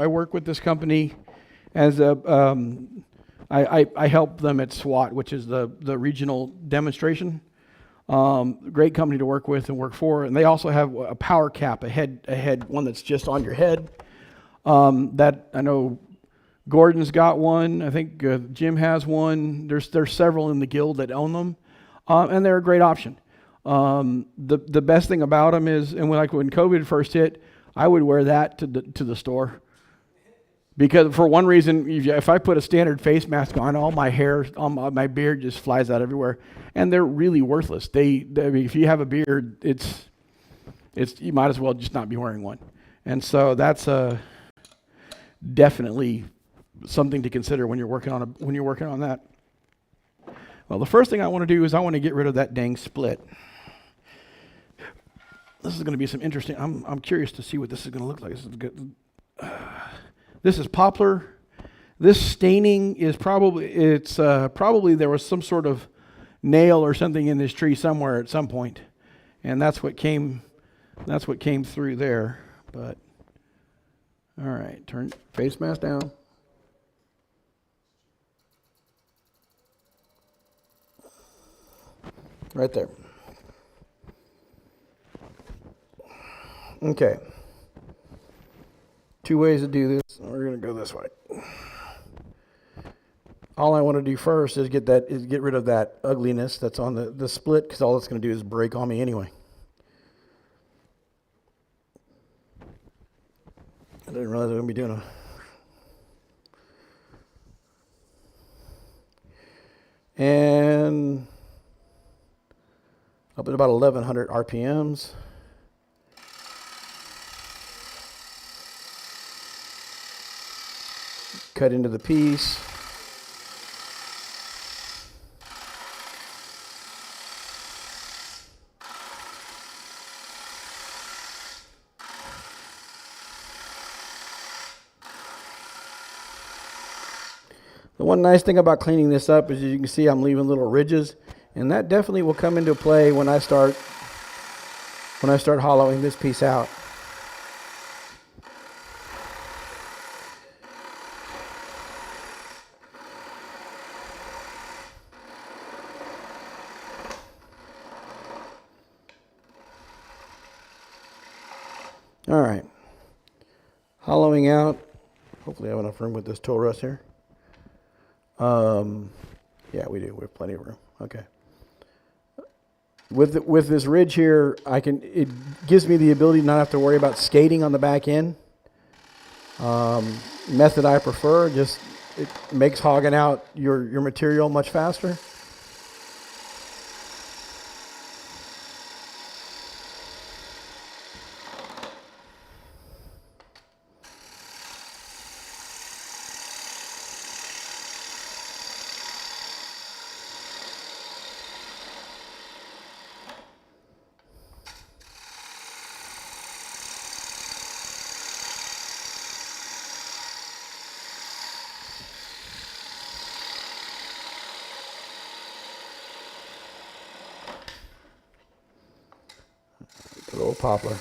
work with this company as I help them at SWAT, which is the regional demonstration. Great company to work with and work for, and they also have a power cap, a head one that's just on your head. That I know Gordon's got one. I think Jim has one. There's several in the guild that own them, and they're a great option. The best thing about them is, and when COVID first hit, I would wear that to the store. Because for one reason, if I put a standard face mask on, all my hair, my beard just flies out everywhere, and they're really worthless. I mean, if you have a beard, it's you might as well just not be wearing one. And so that's definitely something to consider when you're working on that. Well, the first thing I want to do is I want to get rid of that dang split. This is going to be some interesting. I'm curious to see what this is going to look like. This is good. This is poplar. This staining is probably there was some sort of nail or something in this tree somewhere at some point, and that's what came through there. But all right, turn face mask down. Right there. Okay. Two ways to do this. We're going to go this way. All I want to do first is get rid of that ugliness that's on the split, because all it's going to do is break on me anyway. I didn't realize I was going to be doing and up at about 1100 RPMs. Cut into the piece. The one nice thing about cleaning this up is, you can see I'm leaving little ridges, and that definitely will come into play when I start hollowing this piece out. All right. Hollowing out. Hopefully I have enough room with this tool rest here. Yeah, we do. We have plenty of room. Okay. With this ridge here, it gives me the ability to not have to worry about skating on the back end. Method I prefer, just it makes hogging out your material much faster. Good old poplar.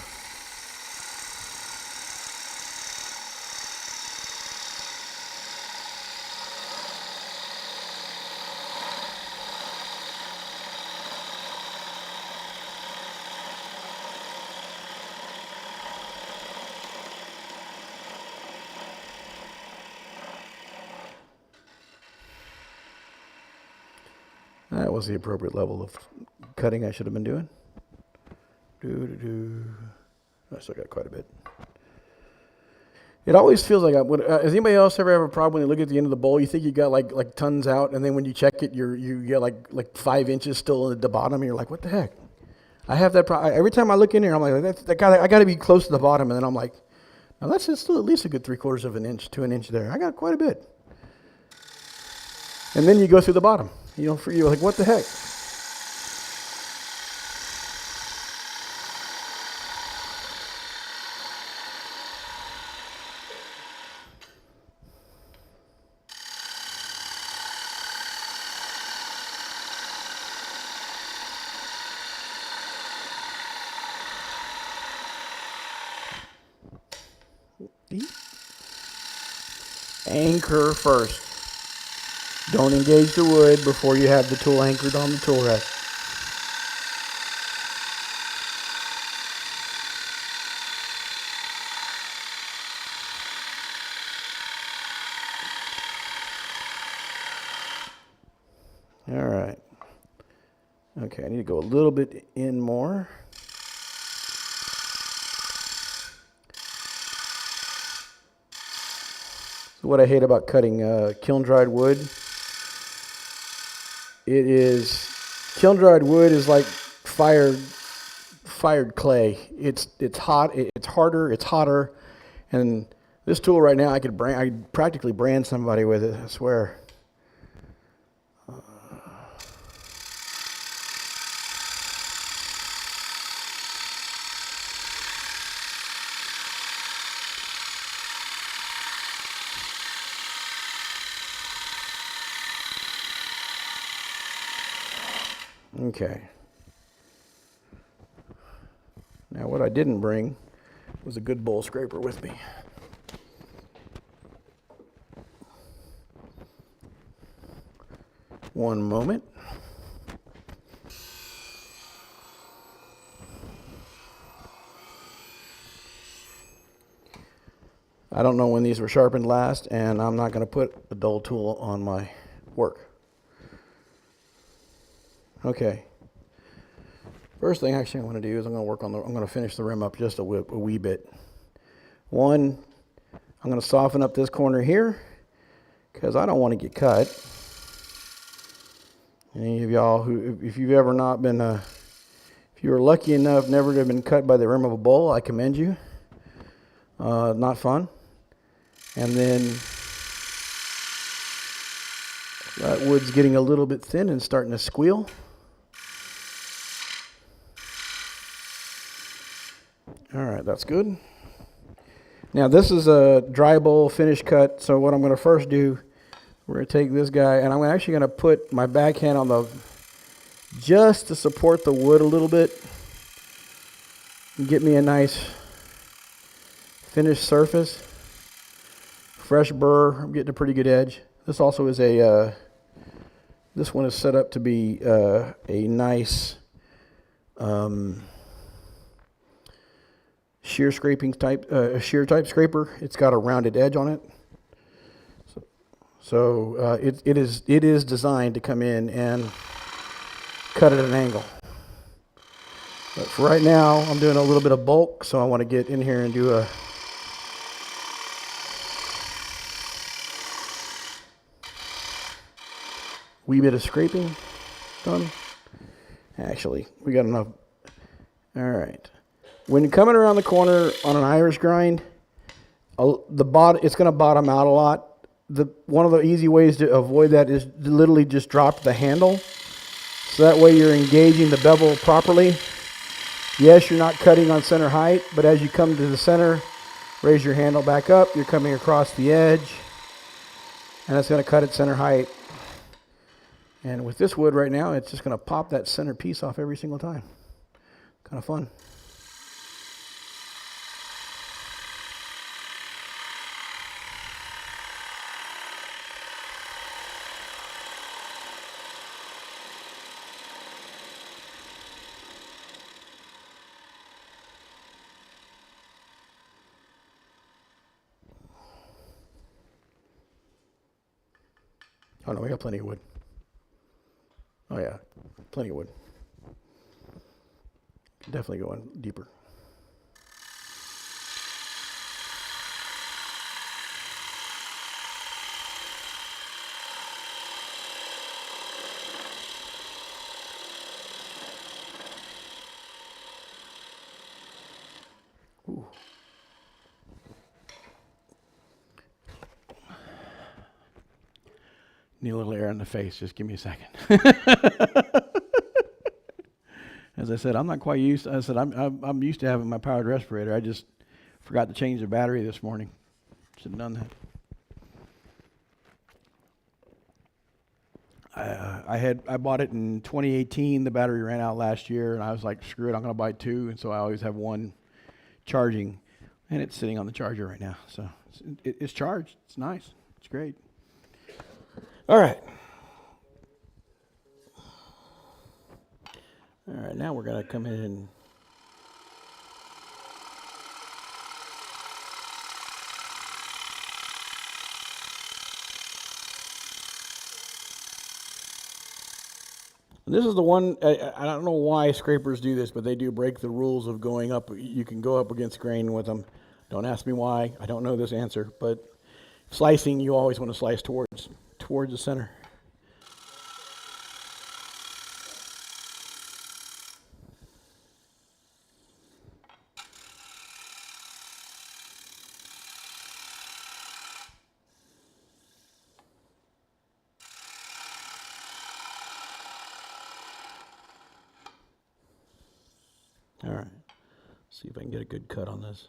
That was the appropriate level of cutting I should have been doing. I still got quite a bit. It always feels like has anybody else ever have a problem when you look at the end of the bowl? You think you got like tons out, and then when you check it, you get like 5 inches still at the bottom, and you're like, what the heck? I have that problem. Every time I look in here, I'm like, I got to be close to the bottom, and then I'm like, now that's still at least a good 3/4 of an inch to an inch there. I got quite a bit. And then you go through the bottom. You're like, what the heck? Anchor first. Don't engage the wood before you have the tool anchored on the tool rest. All right. Okay, I need to go a little bit in more. So what I hate about cutting kiln-dried wood, kiln-dried wood is like fired clay. It's hot, it's harder, it's hotter, and this tool right now I could practically brand somebody with it, I swear. Okay. Now what I didn't bring was a good bowl scraper with me. One moment. I don't know when these were sharpened last, and I'm not going to put a dull tool on my work. Okay. First thing actually I want to do is I'm going to finish the rim up just a wee bit. One, I'm going to soften up this corner here because I don't want to get cut. Any of y'all if you've ever not been, if you were lucky enough never to have been cut by the rim of a bowl, I commend you. Not fun. And then that wood's getting a little bit thin and starting to squeal. All right, that's good. Now this is a dry bowl finish cut, so what I'm going to first do, we're going to take this guy, and I'm actually going to put my backhand on just to support the wood a little bit, and get me a nice finished surface. Fresh burr, I'm getting a pretty good edge. This also is this one is set up to be a nice shear scraping type, shear type scraper. It's got a rounded edge on it. So it is designed to come in and cut at an angle. But for right now, I'm doing a little bit of bulk, so I want to get in here and do a wee bit of scraping done. Actually, we got enough. All right. When you're coming around the corner on an Irish grind, it's going to bottom out a lot. One of the easy ways to avoid that is to literally just drop the handle. So that way you're engaging the bevel properly. Yes, you're not cutting on center height, but as you come to the center, raise your handle back up. You're coming across the edge, and it's going to cut at center height. And with this wood right now, it's just going to pop that center piece off every single time. Kind of fun. Oh no, we got plenty of wood. Oh yeah, plenty of wood. Definitely going deeper. Ooh. Need a little air in the face. Just give me a second. As I said, I'm not quite used. I said I'm used to having my powered respirator. I just forgot to change the battery this morning. Should have done that. I bought it in 2018. The battery ran out last year, and I was like, screw it, I'm going to buy two. And so I always have one charging, and it's sitting on the charger right now. So it's charged. It's nice. It's great. All right. All right, now we're going to come in and this is the one, I don't know why scrapers do this, but they do break the rules of going up. You can go up against grain with them. Don't ask me why. I don't know this answer, but slicing, you always want to slice towards the center. All right, see if I can get a good cut on this.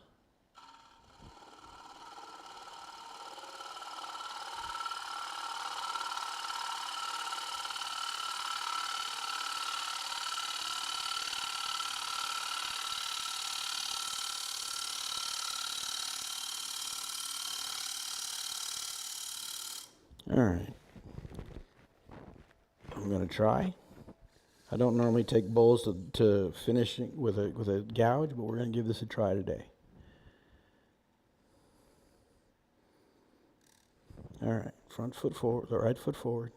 All right, I'm going to try. I don't normally take bowls to finish with a gouge, but we're going to give this a try today. All right, front foot forward, the right foot forward.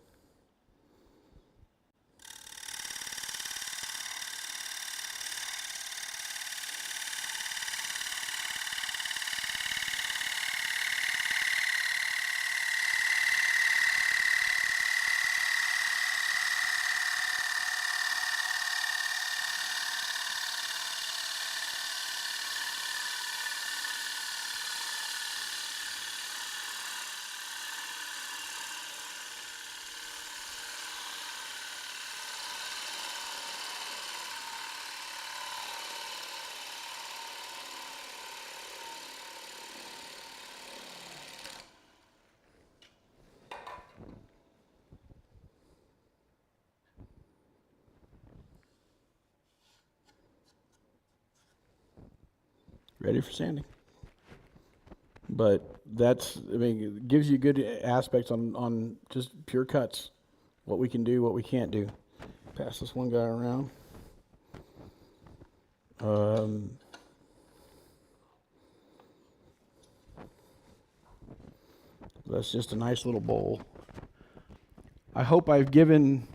Ready for sanding. But that's, I mean, it gives you good aspects on just pure cuts. What we can do, what we can't do. Pass this one guy around. That's just a nice little bowl. I hope I've given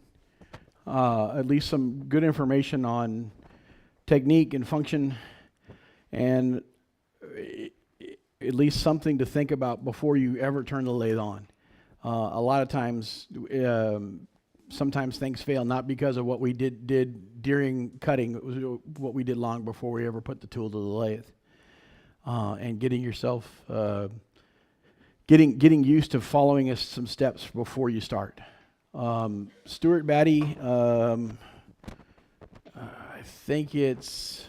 at least some good information on technique and function, and at least something to think about before you ever turn the lathe on. A lot of times, sometimes things fail not because of what we did during cutting. It was what we did long before we ever put the tool to the lathe. And getting yourself, getting used to following some steps before you start. Stuart Batty, I think it's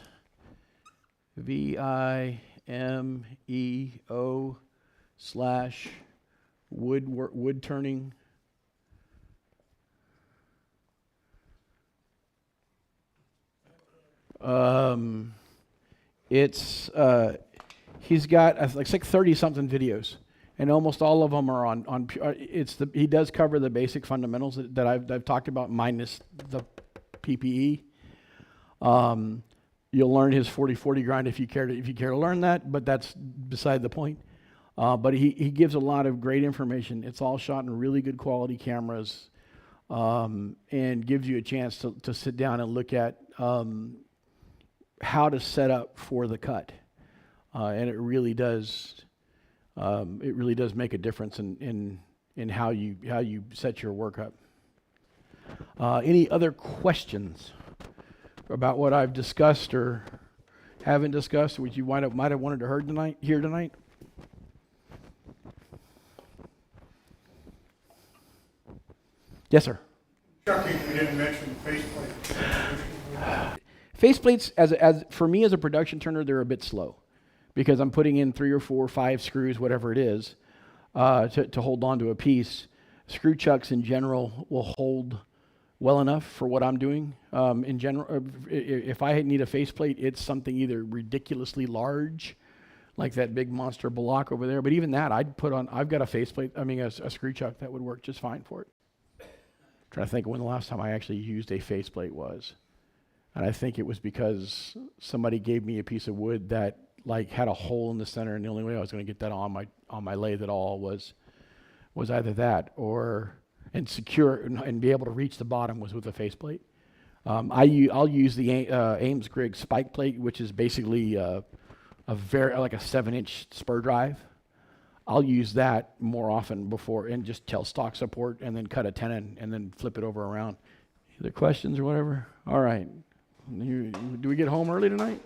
VIMEO/wood turning. He's got like 30 something videos, and almost all of them are on. He does cover the basic fundamentals that I've talked about, minus the PPE. You'll learn his 40/40 grind if you care to learn that, but that's beside the point. But he gives a lot of great information. It's all shot in really good quality cameras, and gives you a chance to sit down and look at how to set up for the cut. And it really does make a difference in how you set your work up. Any other questions about what I've discussed or haven't discussed, which you might have wanted to hear tonight? Yes, sir. Shocking we didn't mention faceplate. Faceplates, as for me as a production turner, they're a bit slow, because I'm putting in 3 or 4 or 5 screws, whatever it is, to hold on to a piece. Screw chucks in general will hold well enough for what I'm doing. In general, if I need a faceplate, it's something either ridiculously large, like that big monster block over there. But even that, I've got a faceplate. I mean, a screw chuck that would work just fine for it. Trying to think when the last time I actually used a faceplate was. And I think it was because somebody gave me a piece of wood that like had a hole in the center, and the only way I was going to get that on my lathe at all was either that or and secure and be able to reach the bottom was with a faceplate. I'll use the Ames Griggs spike plate, which is basically a 7-inch spur drive. I'll use that more often before and just tell stock support and then cut a tenon and then flip it over around. Other questions or whatever? All right. Do we get home early tonight?